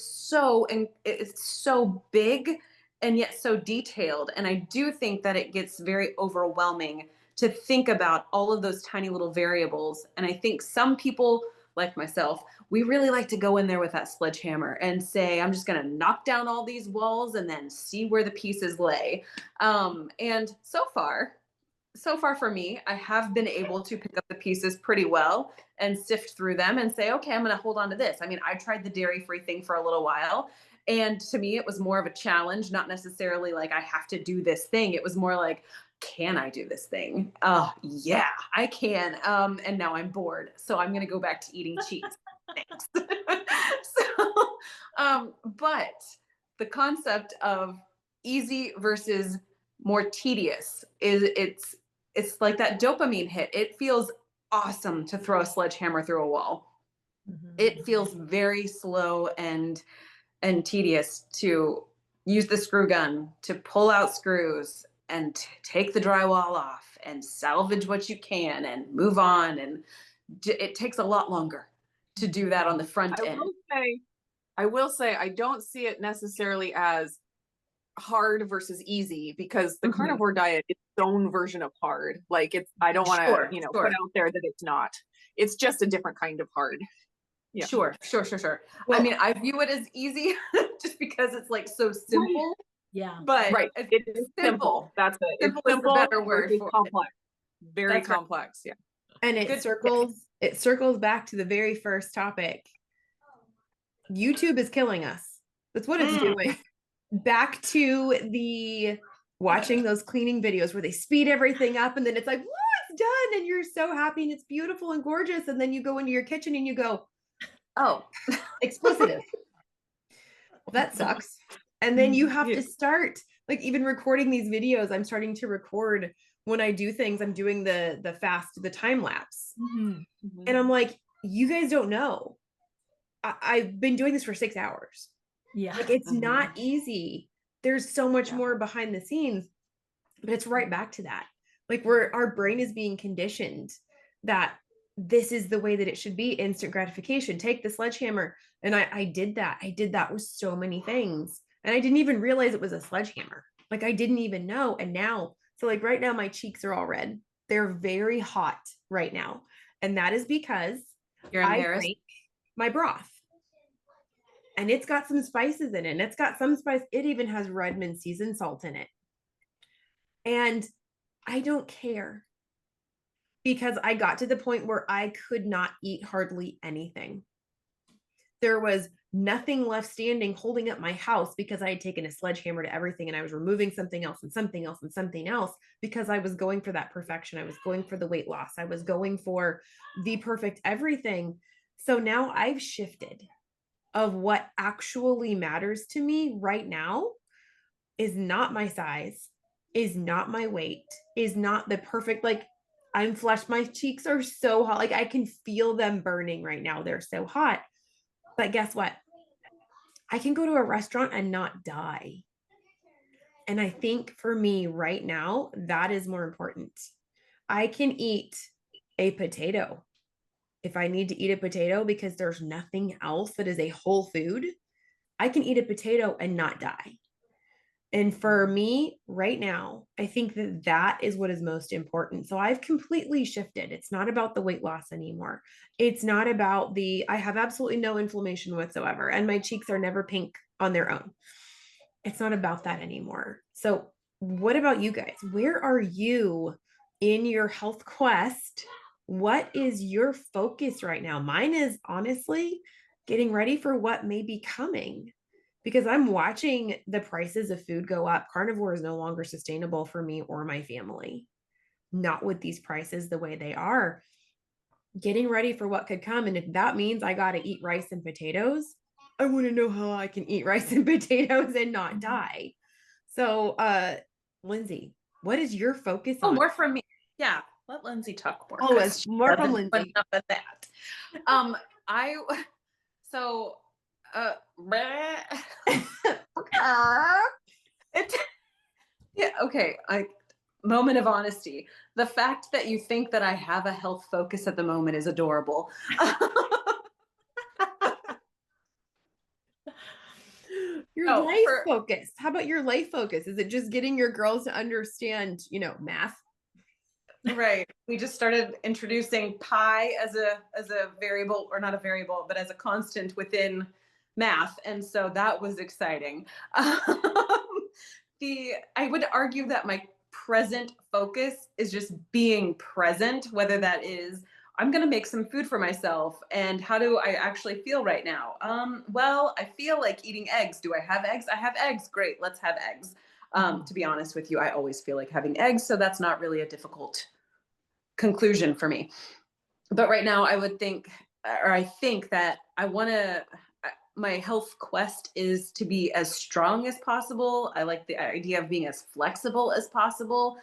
it's so big and yet so detailed. And I do think that it gets very overwhelming to think about all of those tiny little variables. And I think some people, like myself, we really like to go in there with that sledgehammer and say, I'm just going to knock down all these walls and then see where the pieces lay. And so far for me, I have been able to pick up the pieces pretty well and sift through them and say, okay, I'm going to hold on to this. I mean, I tried the dairy-free thing for a little while, and to me, it was more of a challenge, not necessarily like I have to do this thing. It was more like, can I do this thing? Oh, yeah, I can. And now I'm bored. So I'm going to go back to eating cheese. Thanks. But the concept of easy versus more tedious is it's like that dopamine hit. It feels awesome to throw a sledgehammer through a wall. It feels very slow and tedious to use the screw gun to pull out screws and take the drywall off and salvage what you can and move on. And it takes a lot longer to do that on the front end. I will say, I don't see it necessarily as hard versus easy, because the carnivore diet is its own version of hard. Like, it's, I don't want to, you know, put out there that it's not. It's just a different kind of hard. Yeah. Sure. Well, I mean, I view it as easy just because it's like so simple. Yeah. But right. It is simple. That's it. Simple It's simple is the better word for complex. Very That's right. complex. Yeah. And it circles back to the very first topic. YouTube is killing us. That's what it's doing. Back to the watching those cleaning videos where they speed everything up and then it's like, whoa, it's done. And you're so happy and it's beautiful and gorgeous. And then you go into your kitchen and you go, oh, explicitive. Well, that sucks. And then you have to start, like, even recording these videos. I'm starting to record when I do things. I'm doing the fast, the time lapse. And I'm like, you guys don't know. I've been doing this for 6 hours. Yeah. Like, it's not easy. There's so much more behind the scenes, but it's right back to that. Like, our brain is being conditioned that this is the way that it should be. Instant gratification. Take the sledgehammer. And I did that. I did that with so many things. And I didn't even realize it was a sledgehammer. Like, I didn't even know. And now, so like right now, my cheeks are all red. They're very hot right now. And that is because I drank my broth. And it's got some spices in it. And it's got some spice. It even has Redmond seasoned salt in it. And I don't care, because I got to the point where I could not eat hardly anything. There was nothing left standing holding up my house because I had taken a sledgehammer to everything and I was removing something else and something else and something else, because I was going for that perfection. I was going for the weight loss. I was going for the perfect everything. So now I've shifted of what actually matters to me right now is not my size, is not my weight, is not the perfect, like, I'm flushed. My cheeks are so hot. Like, I can feel them burning right now. They're so hot. But guess what? I can go to a restaurant and not die. And I think for me right now, that is more important. I can eat a potato if I need to eat a potato because there's nothing else that is a whole food. I can eat a potato and not die. And for me right now, I think that that is what is most important. So I've completely shifted. It's not about the weight loss anymore. It's not about I have absolutely no inflammation whatsoever. And my cheeks are never pink on their own. It's not about that anymore. So what about you guys? Where are you in your health quest? What is your focus right now? Mine is honestly getting ready for what may be coming, because I'm watching the prices of food go up. Carnivore is no longer sustainable for me or my family. Not with these prices the way they are. Getting ready for what could come. And if that means I got to eat rice and potatoes, I want to know how I can eat rice and potatoes and not die. So, Lindsay, what is your focus on? More from me. Yeah. Let Lindsay talk more. Oh, it's more from Lindsay. Enough of that. Okay. Moment of honesty. The fact that you think that I have a health focus at the moment is adorable. Your life focus. How about your life focus? Is it just getting your girls to understand, math? Right. We just started introducing pi as a variable, or not a variable, but as a constant within math. And so that was exciting. I would argue that my present focus is just being present, whether that is, I'm going to make some food for myself. And how do I actually feel right now? Well, I feel like eating eggs. Do I have eggs? I have eggs. Great. Let's have eggs. To be honest with you, I always feel like having eggs, so that's not really a difficult conclusion for me. But right now I would think, or I think that I want to, my health quest is to be as strong as possible. I like the idea of being as flexible as possible,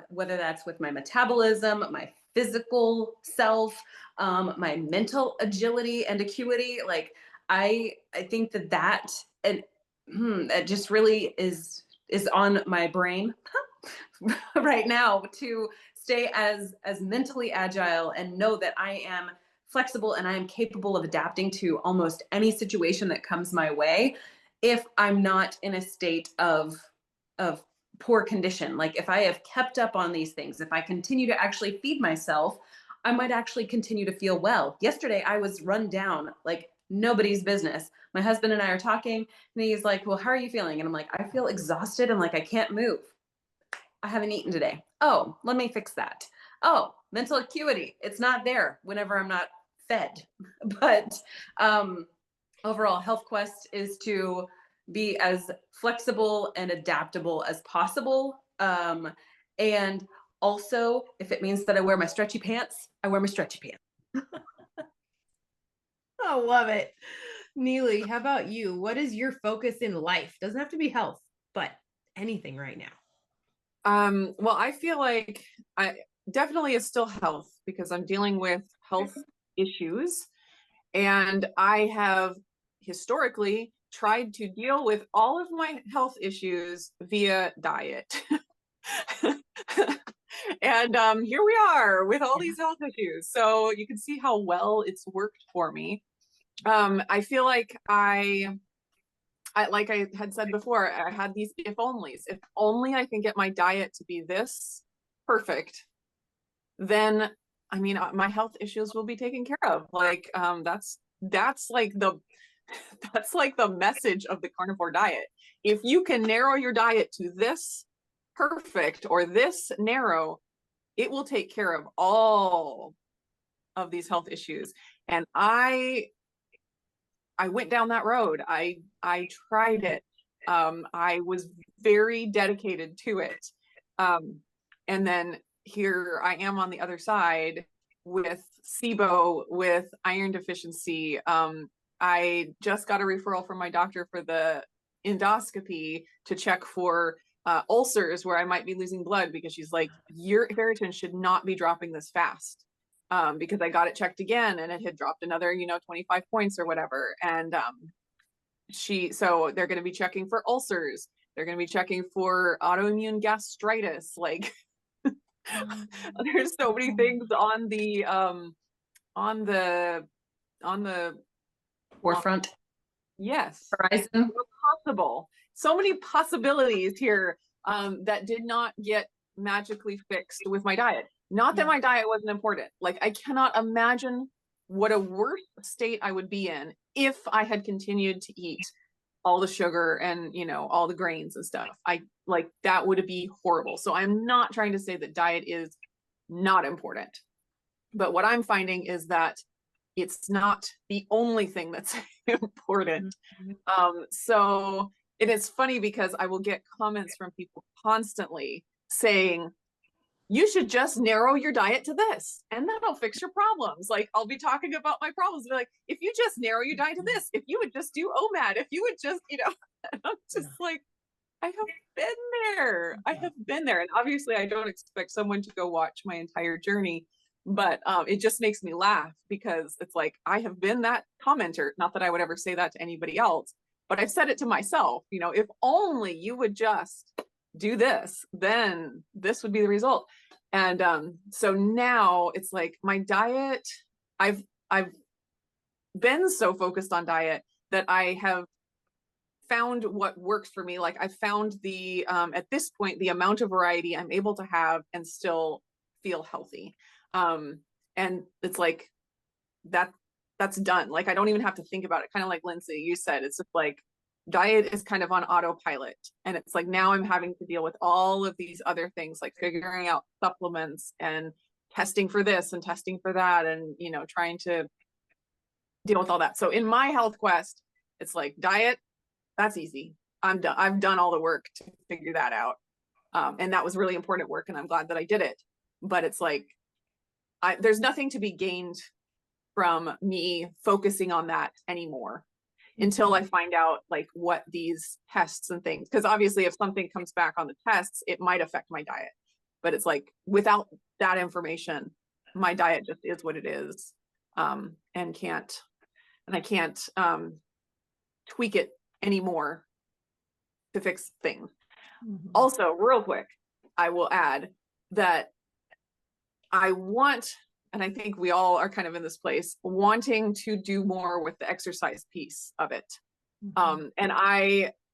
whether that's with my metabolism, my physical self, my mental agility and acuity. Like I think that and that just really is on my brain right now, to stay as mentally agile and know that I am flexible and I am capable of adapting to almost any situation that comes my way if I'm not in a state of poor condition. Like if I have kept up on these things, if I continue to actually feed myself, I might actually continue to feel well. Yesterday I was run down like nobody's business. My husband and I are talking and he's like, "Well, how are you feeling?" And I'm like, "I feel exhausted and like I can't move. I haven't eaten today. Oh, let me fix that. Oh, mental acuity. It's not there whenever I'm not fed." But overall, health quest is to be as flexible and adaptable as possible. And also, if it means that I wear my stretchy pants, I wear my stretchy pants. I love it. Neely, how about you? What is your focus in life? Doesn't have to be health, but anything right now. Well, I feel like I definitely is still health because I'm dealing with health issues, and I have historically tried to deal with all of my health issues via diet. And here we are with all these health issues. So you can see how well it's worked for me. I feel like like I had said before, I had these if onlys. If only I can get my diet to be this perfect, then I mean my health issues will be taken care of. Like that's like the message of the carnivore diet. If you can narrow your diet to this perfect or this narrow, it will take care of all of these health issues. And I went down that road. I tried it. I was very dedicated to it. And then here I am on the other side with SIBO, with iron deficiency. I just got a referral from my doctor for the endoscopy to check for ulcers where I might be losing blood, because she's like, your ferritin should not be dropping this fast. Because I got it checked again and it had dropped another, 25 points or whatever. And so they're going to be checking for ulcers. They're going to be checking for autoimmune gastritis. Like there's so many things on the Forefront. Yes. Horizon. Possible. So many possibilities here that did not get magically fixed with my diet. Not that my diet wasn't important. Like I cannot imagine what a worse state I would be in if I had continued to eat all the sugar and, all the grains and stuff. That would be horrible. So I'm not trying to say that diet is not important. But what I'm finding is that it's not the only thing that's important. So it is funny because I will get comments from people constantly saying, you should just narrow your diet to this and that'll fix your problems. Like I'll be talking about my problems. They're like, if you just narrow your diet to this, if you would just do OMAD, if you would just, and I'm just like, I have been there. I have been there. And obviously I don't expect someone to go watch my entire journey, but it just makes me laugh because it's like, I have been that commenter. Not that I would ever say that to anybody else, but I've said it to myself, if only you would just do this, then this would be the result. And so now it's like my diet, I've been so focused on diet that I have found what works for me. Like I found the at this point the amount of variety I'm able to have and still feel healthy. And it's like that's done. Like I don't even have to think about it. Kind of like Lindsay, you said, it's just like diet is kind of on autopilot, and it's like now I'm having to deal with all of these other things, like figuring out supplements and testing for this and testing for that, and trying to deal with all that. So in my health quest, it's like diet, that's easy. I'm done. I've done all the work to figure that out. And that was really important work, and I'm glad that I did it. But it's like, there's nothing to be gained from me focusing on that anymore until I find out like what these tests and things, because obviously if something comes back on the tests, it might affect my diet. But it's like, without that information, my diet just is what it is. And I can't tweak it anymore to fix things. Also, real quick, I will add that I want, and I think we all are kind of in this place, wanting to do more with the exercise piece of it. And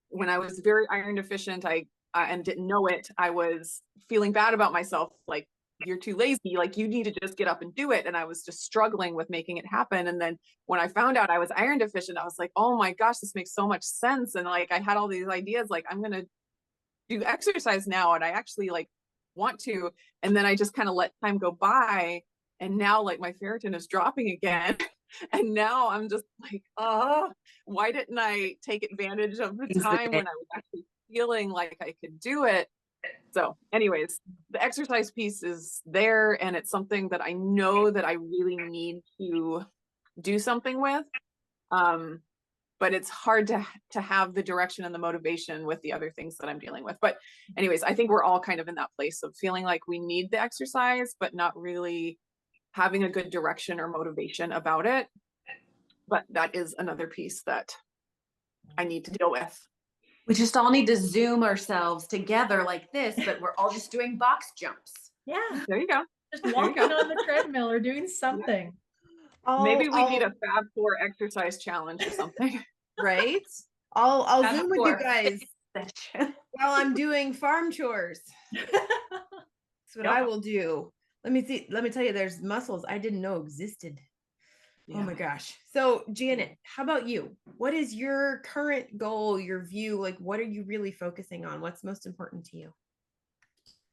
when I was very iron deficient, and didn't know it, I was feeling bad about myself. Like, you're too lazy. Like, you need to just get up and do it. And I was just struggling with making it happen. And then when I found out I was iron deficient, I was like, oh my gosh, this makes so much sense. And like, I had all these ideas, like, I'm going to do exercise now. And I actually like want to. And then I just kind of let time go by. And now like my ferritin is dropping again. And now I'm just like, why didn't I take advantage of the time when I was actually feeling like I could do it? So anyways, the exercise piece is there, and it's something that I know that I really need to do something with. But it's hard to have the direction and the motivation with the other things that I'm dealing with. But anyways, I think we're all kind of in that place of feeling like we need the exercise, but not really having a good direction or motivation about it. But that is another piece that I need to deal with. We just all need to Zoom ourselves together like this, but we're all just doing box jumps. Yeah. There you go. Just walking on the treadmill or doing something. Maybe we need a Fab 4 exercise challenge or something. Right? I'll Fab Zoom with you 4 guys while I'm doing farm chores. That's what I will do. Let me tell you, there's muscles I didn't know existed. Yeah. Oh my gosh. So Janet, how about you? What is your current goal, your view? Like, what are you really focusing on? What's most important to you?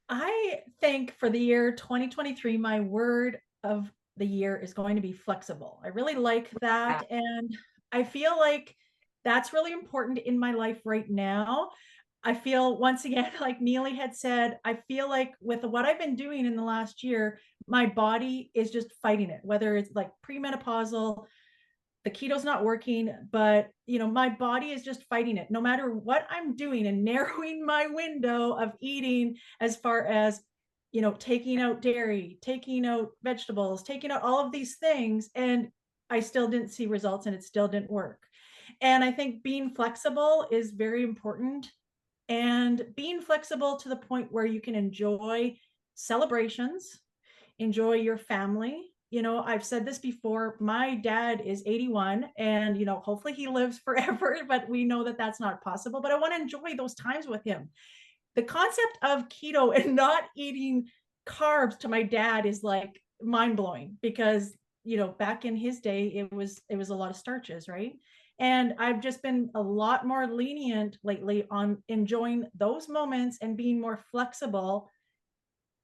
I think for the year 2023, my word of the year is going to be flexible. I really like that. And I feel like that's really important in my life right now. I feel, once again, like Neely had said, I feel like with what I've been doing in the last year, my body is just fighting it, whether it's like premenopausal, the keto's not working, but my body is just fighting it. No matter what I'm doing and narrowing my window of eating, as far as, taking out dairy, taking out vegetables, taking out all of these things, and I still didn't see results and it still didn't work. And I think being flexible is very important. And being flexible to the point where you can enjoy celebrations, enjoy your family. I've said this before, my dad is 81 and, hopefully he lives forever, but we know that that's not possible. But I want to enjoy those times with him. The concept of keto and not eating carbs to my dad is like mind blowing, because, back in his day, it was a lot of starches, right? And I've just been a lot more lenient lately on enjoying those moments and being more flexible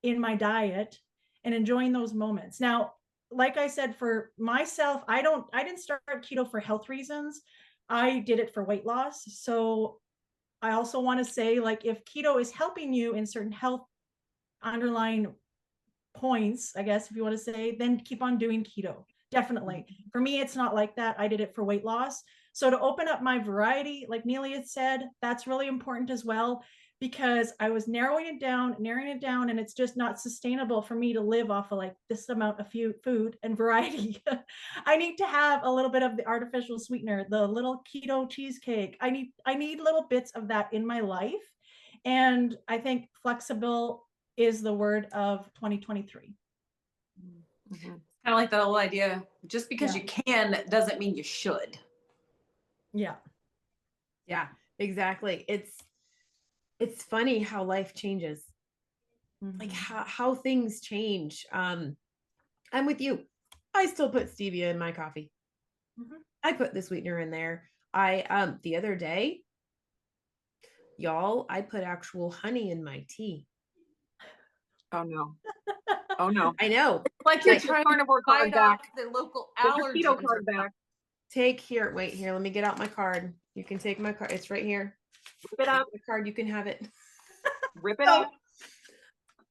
in my diet and enjoying those moments. Now, like I said, for myself, I didn't start keto for health reasons. I did it for weight loss. So I also want to say, like, if keto is helping you in certain health underlying points, I guess, if you want to say, then keep on doing keto. Definitely. For me, it's not like that. I did it for weight loss. So to open up my variety, like Neely had said, that's really important as well, because I was narrowing it down, and it's just not sustainable for me to live off of like this amount of food and variety. I need to have a little bit of the artificial sweetener, the little keto cheesecake. I need little bits of that in my life. And I think flexible is the word of 2023. Mm-hmm. Kind of like the whole idea, just because you can doesn't mean you should. Yeah, exactly. It's funny how life changes. Mm-hmm. Like how things change. I'm with you. I still put stevia in my coffee. Mm-hmm. I put the sweetener in there. I the other day, y'all, I put actual honey in my tea. Oh no. Oh no. I know. It's like you're trying carnivore to fight back. off the local allergies. Keto card back. Wait here. Let me get out my card. You can take my card. It's right here. Rip it up. The card, you can have it. Rip it So, up.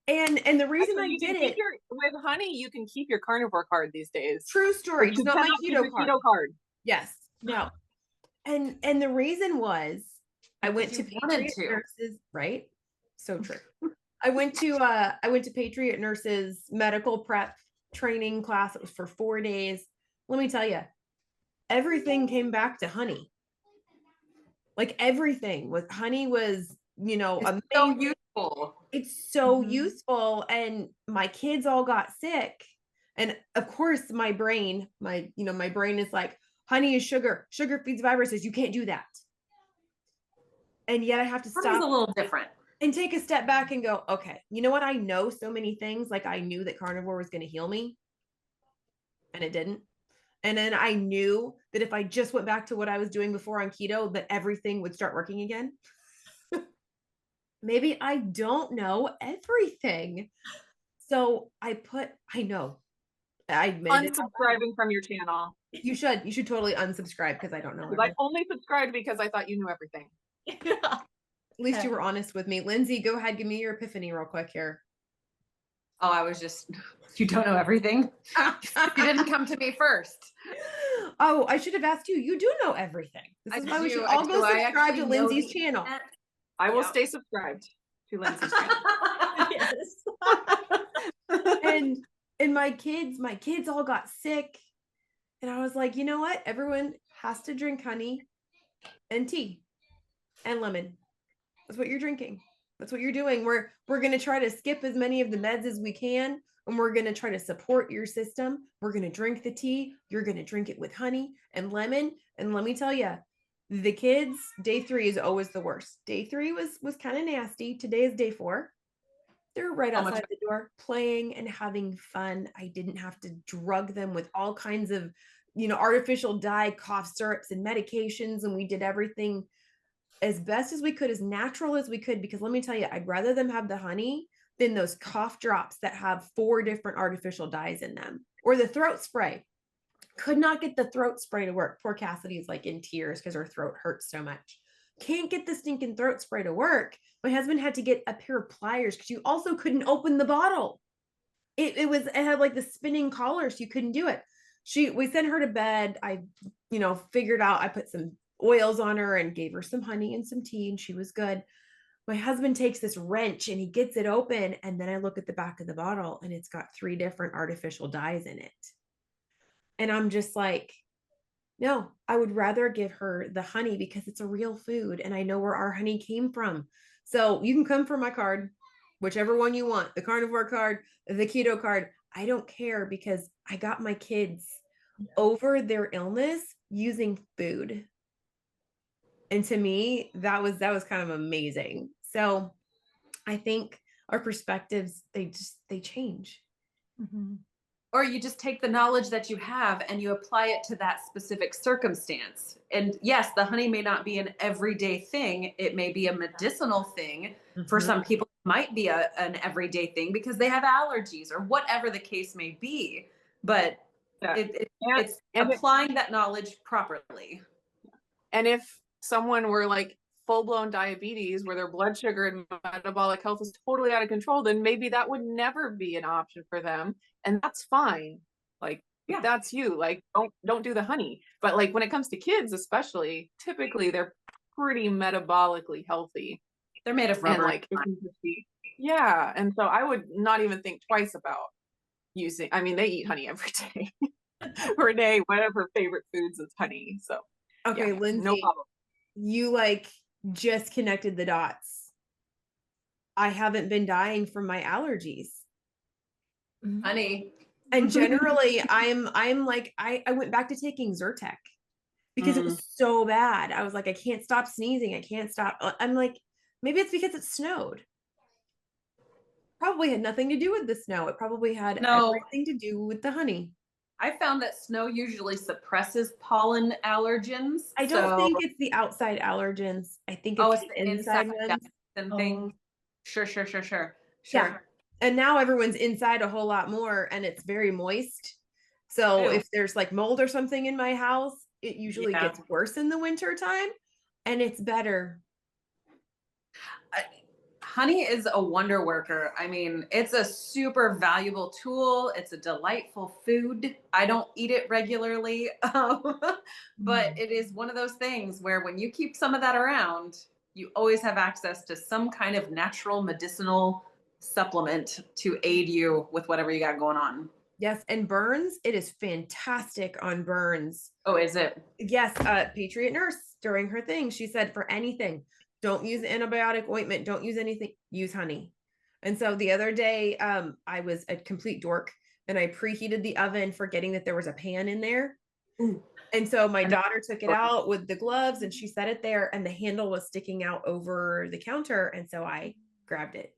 and the reason Actually, I you can did keep it, with honey, you can keep your carnivore card these days. true story. But It's you not my cannot keep keto your card. keto card. Yes. No. And the reason was I went to you wanted Patriot to. Nurses, right? So true. I went to Patriot Nurses medical prep training class. It was for 4 days. Let me tell you, everything came back to honey. Like everything was honey was, you know, It's amazing. so useful. It's so Mhm. useful. And my kids all got sick. And of course, my brain is like, honey is sugar. Sugar feeds viruses. You can't do that. And yet I have to Honey's stop a little different. and take a step back and go, okay, you know what? I know so many things. Like I knew that carnivore was going to heal me, and it didn't. And then I knew that if I just went back to what I was doing before on keto, that everything would start working again. Maybe I don't know everything. So I know. I admitted it. Unsubscribing from your channel. You should totally unsubscribe because I don't know I everything. only subscribed because I thought you knew everything. Yeah. At least you were honest with me. Lindsay, go ahead, give me your epiphany real quick here. Oh, I was just, you don't know everything. You didn't come to me first. Oh, I should have asked you. You do know everything. This I is why we do, should I all do. go I subscribe actually to know Lindsay's the channel. internet. I will Yep. stay subscribed to Lindsay's channel. Yes. And my kids all got sick. And I was like, you know what? Everyone has to drink honey and tea and lemon. That's what you're drinking. That's what you're doing. We're going to try to skip as many of the meds as we can. And we're going to try to support your system. We're going to drink the tea. You're going to drink it with honey and lemon. And let me tell you, the kids, day 3 is always the worst. Day 3 was kind of nasty. Today is day 4. They're right outside the door playing and having fun. I didn't have to drug them with all kinds of, artificial dye, cough syrups and medications. And we did everything as best as we could, as natural as we could, because let me tell you, I'd rather them have the honey than those cough drops that have 4 different artificial dyes in them, or the throat spray. Could not get the throat spray to work. Poor Cassidy's like in tears because her throat hurts so much. Can't get the stinking throat spray to work. My husband had to get a pair of pliers because you also couldn't open the bottle. It had like the spinning collar, so you couldn't do it. We sent her to bed. I, figured out, I put some oils on her and gave her some honey and some tea, and she was good. My husband takes this wrench and he gets it open, and then I look at the back of the bottle and it's got 3 different artificial dyes in it. And I'm just like, no, I would rather give her the honey because it's a real food and I know where our honey came from. So you can come for my card, whichever one you want, the carnivore card, the keto card. I don't care because I got my kids over their illness using food. And to me, that was kind of amazing. So I think our perspectives, they change. Mhm. Or you just take the knowledge that you have and you apply it to that specific circumstance. And yes, the honey may not be an everyday thing. It may be a medicinal thing. For some people, it might be an everyday thing because they have allergies or whatever the case may be. But it's applying that knowledge properly. And if someone were like full-blown diabetes where their blood sugar and metabolic health is totally out of control, then maybe that would never be an option for them, and that's fine. Like, if that's you, like, don't do the honey. But like when it comes to kids especially, typically they're pretty metabolically healtty. They're made of rubber. And like and so I would not even think twice about using, I mean, they eat honey every day. Renee, one of her favorite foods is honey. So okay, Lindsay, no problem. You like just connected the dots. I haven't been dying from my allergies. Honey. And generally I'm like, I went back to taking Zyrtec because it was so bad. I was like, I can't stop sneezing. I can't stop. I'm like, maybe it's because it snowed. Probably had nothing to do with the snow. It probably had everything to do with the honey. I found that snow usually suppresses pollen allergens. I don't think it's the outside allergens. I think it's the inside ones and things. Sure. Yeah. And now everyone's inside a whole lot more and it's very moist. So if there's like mold or something in my house, it usually gets worse in the winter time, and it's better Honey is a wonder worker. I mean, it's a super valuable tool. It's a delightful food. I don't eat it regularly, but it is one of those things where when you keep some of that around, you always have access to some kind of natural medicinal supplement to aid you with whatever you got going on. Yes, and burns, it is fantastic on burns. Oh, is it? Yes, Patriot nurse during her thing, she said for anything, don't use antibiotic ointment, don't use anything, use honey. And so the other day, I was a complete dork and I preheated the oven, forgetting that there was a pan in there. Ooh. And so my daughter took it out with the gloves and she set it there and the handle was sticking out over the counter. And so I grabbed it.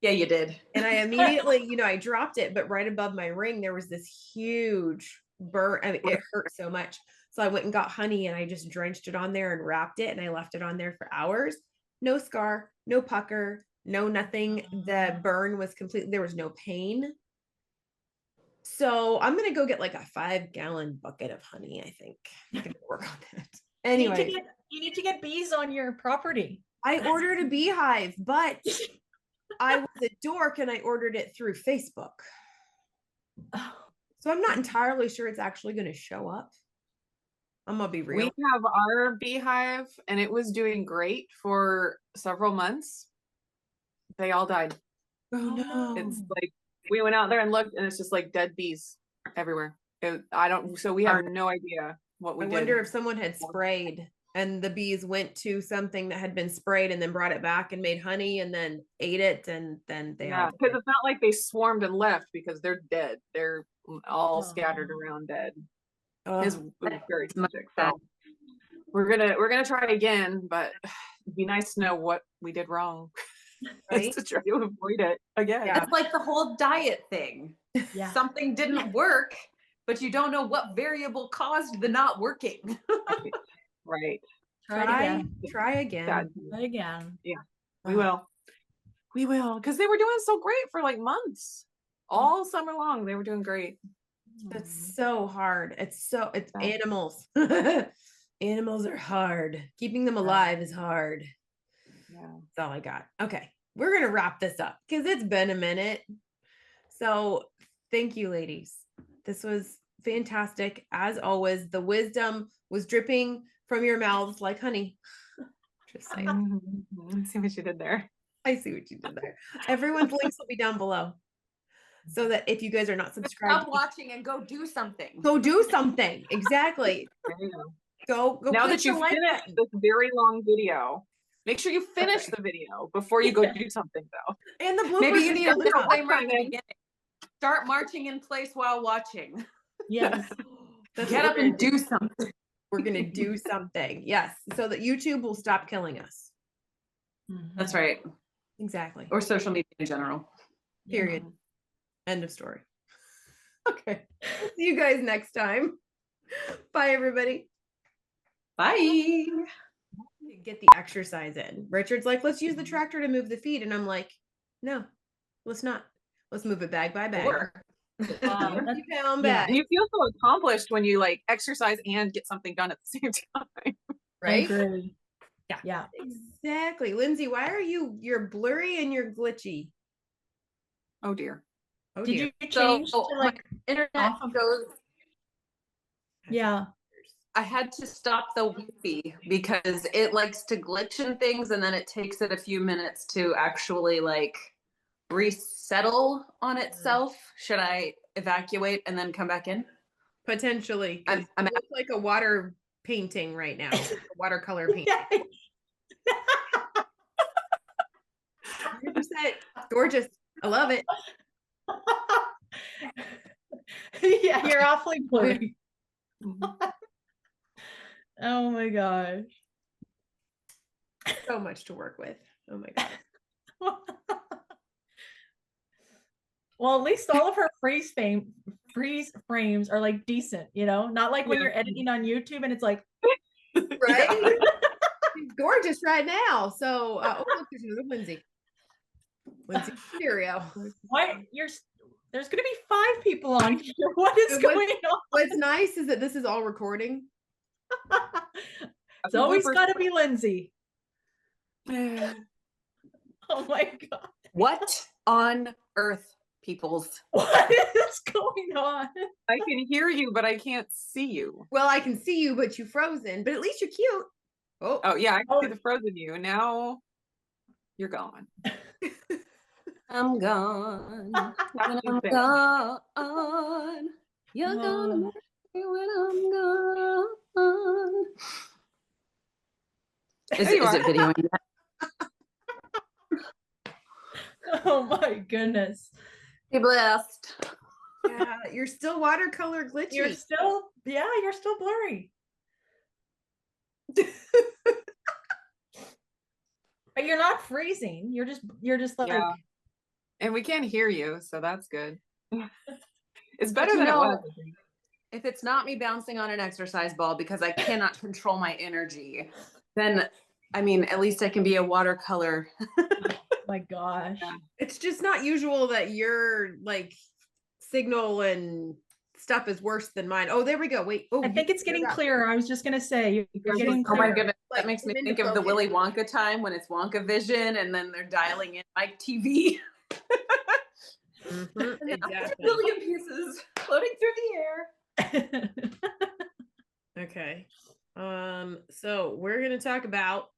Yeah, you did. And I immediately, you know, I dropped it, but right above my ring, there was this huge burn. I mean, it hurt so much. So I went and got honey and I just drenched it on there and wrapped it and I left it on there for hours. No scar, no pucker, no nothing. The burn was complete. There was no pain. So I'm going to go get like a 5-gallon bucket of honey. I think I'm going to work on that. Anyway, you need to get bees on your property. I ordered a beehive, but I was a dork and I ordered it through Facebook. So I'm not entirely sure it's actually going to show up. I'm going to be real. We have our beehive and it was doing great for several months. They all died. Oh no. It's like, we went out there and looked and it's just like dead bees everywhere. So we have no idea what we I did. wonder if someone had sprayed and the bees went to something that had been sprayed and then brought it back and made honey and then ate it and then they all because it's not like they swarmed and left because they're dead. They're all scattered around dead. It's very tragic. So we're gonna try again, but it'd be nice to know what we did wrong. Right? To try to avoid it again. Yeah. It's like the whole diet thing. Yeah. Something didn't work, but you don't know what variable caused the not working. Right. Try again. Try again. Yeah, we will. We will. Because they were doing so great for like months. All summer long, they were doing great. It's so hard. It's animals. Animals are hard. Keeping them alive is hard. Yeah. That's all I got. Okay. We're going to wrap this up because it's been a minute. So thank you, ladies. This was fantastic. As always, the wisdom was dripping from your mouths like honey. Just saying. See what you did there. I see what you did there. Everyone's links will be down below. So that if you guys are not subscribed, Stop watching and go do something. go do something. Exactly. There you go. Go Now click that you the like finished button. this very long video, make sure you finish the video before you go do something though. And the bloopers. Maybe you need a are little down. flame right at the beginning. Start marching in place while watching. Yes. That's Get what up we're and gonna do something. We're going to do something. Yes. So that YouTube will stop killing us. That's right. Exactly. Or social media in general. Period. End of story. Okay. See you guys next time. Bye, everybody. Bye. Get the exercise in. Richard's like, let's use the tractor to move the feed. And I'm like, no, let's not. Let's move it bag by bag. Or 50-pound yeah. bag. You feel so accomplished when you like exercise and get something done at the same time. Right? Agree. Yeah. Yeah. Exactly. Lindsay, why are you're blurry and you're glitchy? Oh dear. Oh, Did dear. you change to like internet off of- goes. yeah. I had to stop the Wi-Fi because it likes to glitch in things and then it takes it a few minutes to actually like resettle on itself. Should I evacuate and then come back in? Potentially. I'm It looks like a water painting right now. A watercolor painting. Yeah. 100%. Gorgeous. I love it. Yeah, you're awfully blurry. Oh my gosh. So much to work with. Oh my God. Well, at least all of her freeze frames are like decent, you know, not like when you're editing on YouTube and it's like, Right? She's gorgeous right now. So, oh, look, there's another Lindsay. Lindsay Stereo. there's gonna be 5 people on here. What is going on? What's nice is that this is all recording. It's always got to be Lindsay. Oh my God. What on earth, peoples? What is going on? I can hear you, but I can't see you. Well, I can see you, but you're frozen. But at least you're cute. Oh, Oh yeah, I can see Oh. the frozen you. Now you're gone. I'm gone. When I'm There. gone. You're gonna miss me when I'm gone. Is There you it are. videoing yet? Oh my goodness. Be blessed. yeah, you're still watercolor glitchy. You're still blurry. But you're not freezing. You're just like, Yeah. And we can't hear you, so that's good. It's better you than it know, was. I think. If it's not me bouncing on an exercise ball because I cannot control my energy, then I mean, at least I can be a watercolor. my gosh. Yeah. It's just not usual that your like signal and stuff is worse than mine. Oh, there we go. Wait. Oh, I think it's getting clearer. I was just gonna say you're getting Oh my clearer. goodness. Like, That makes me come into think of the focus. Willy Wonka time when it's Wonka Vision and then they're dialing in like TV. Mhm, And then exactly. a billion pieces floating through the air. Okay. So we're gonna talk about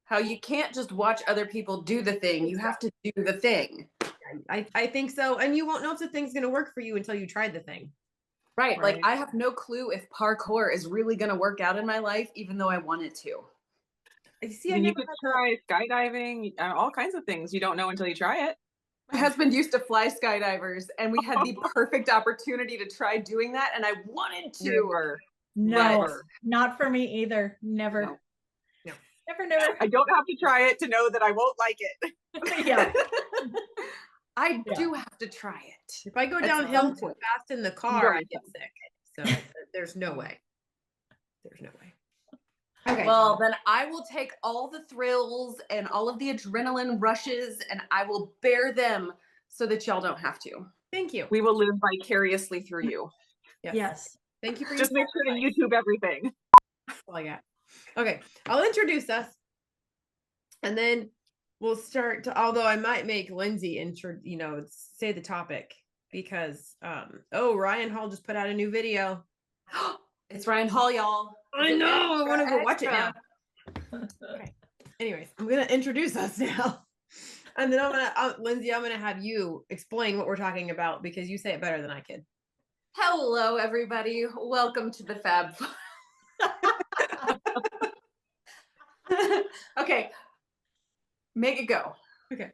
How you can't just watch other people do the thing. You have to do the thing. I think so. And you won't know if the thing's gonna work for you until you try the thing. Right. Like Right. I have no clue if parkour is really going to work out in my life, even though I want it to. I see. I And you never could had that. try skydiving, all kinds of things. You don't know until you try it. My husband used to fly skydivers and we had the perfect opportunity to try doing that. And I wanted to. Never. No, Never. not for me either. Never. No. No. Never. I don't have to try it to know that I won't like it. Yeah. I Yeah. do have to try it. If I go At downhill some too point. fast in the car, I Right. get sick. So there's no way. There's no way. Okay. Well, then I will take all the thrills and all of the adrenaline rushes and I will bear them so that y'all don't have to. Thank you. We will live vicariously through you. Yes. Thank you for Just your make sure to sacrifice. YouTube everything. That's all I got. Okay, I'll introduce us, and then we'll start to. Although I might make Lindsay say the topic because Ryan Hall just put out a new video. It's Ryan Hall, y'all. I know. I want to go watch it now. Extra. Anyways, I'm gonna introduce us now, and then Lindsay, I'm gonna have you explain what we're talking about because you say it better than I could. Hello, everybody. Welcome to the Fab. Okay. Make it go. Okay.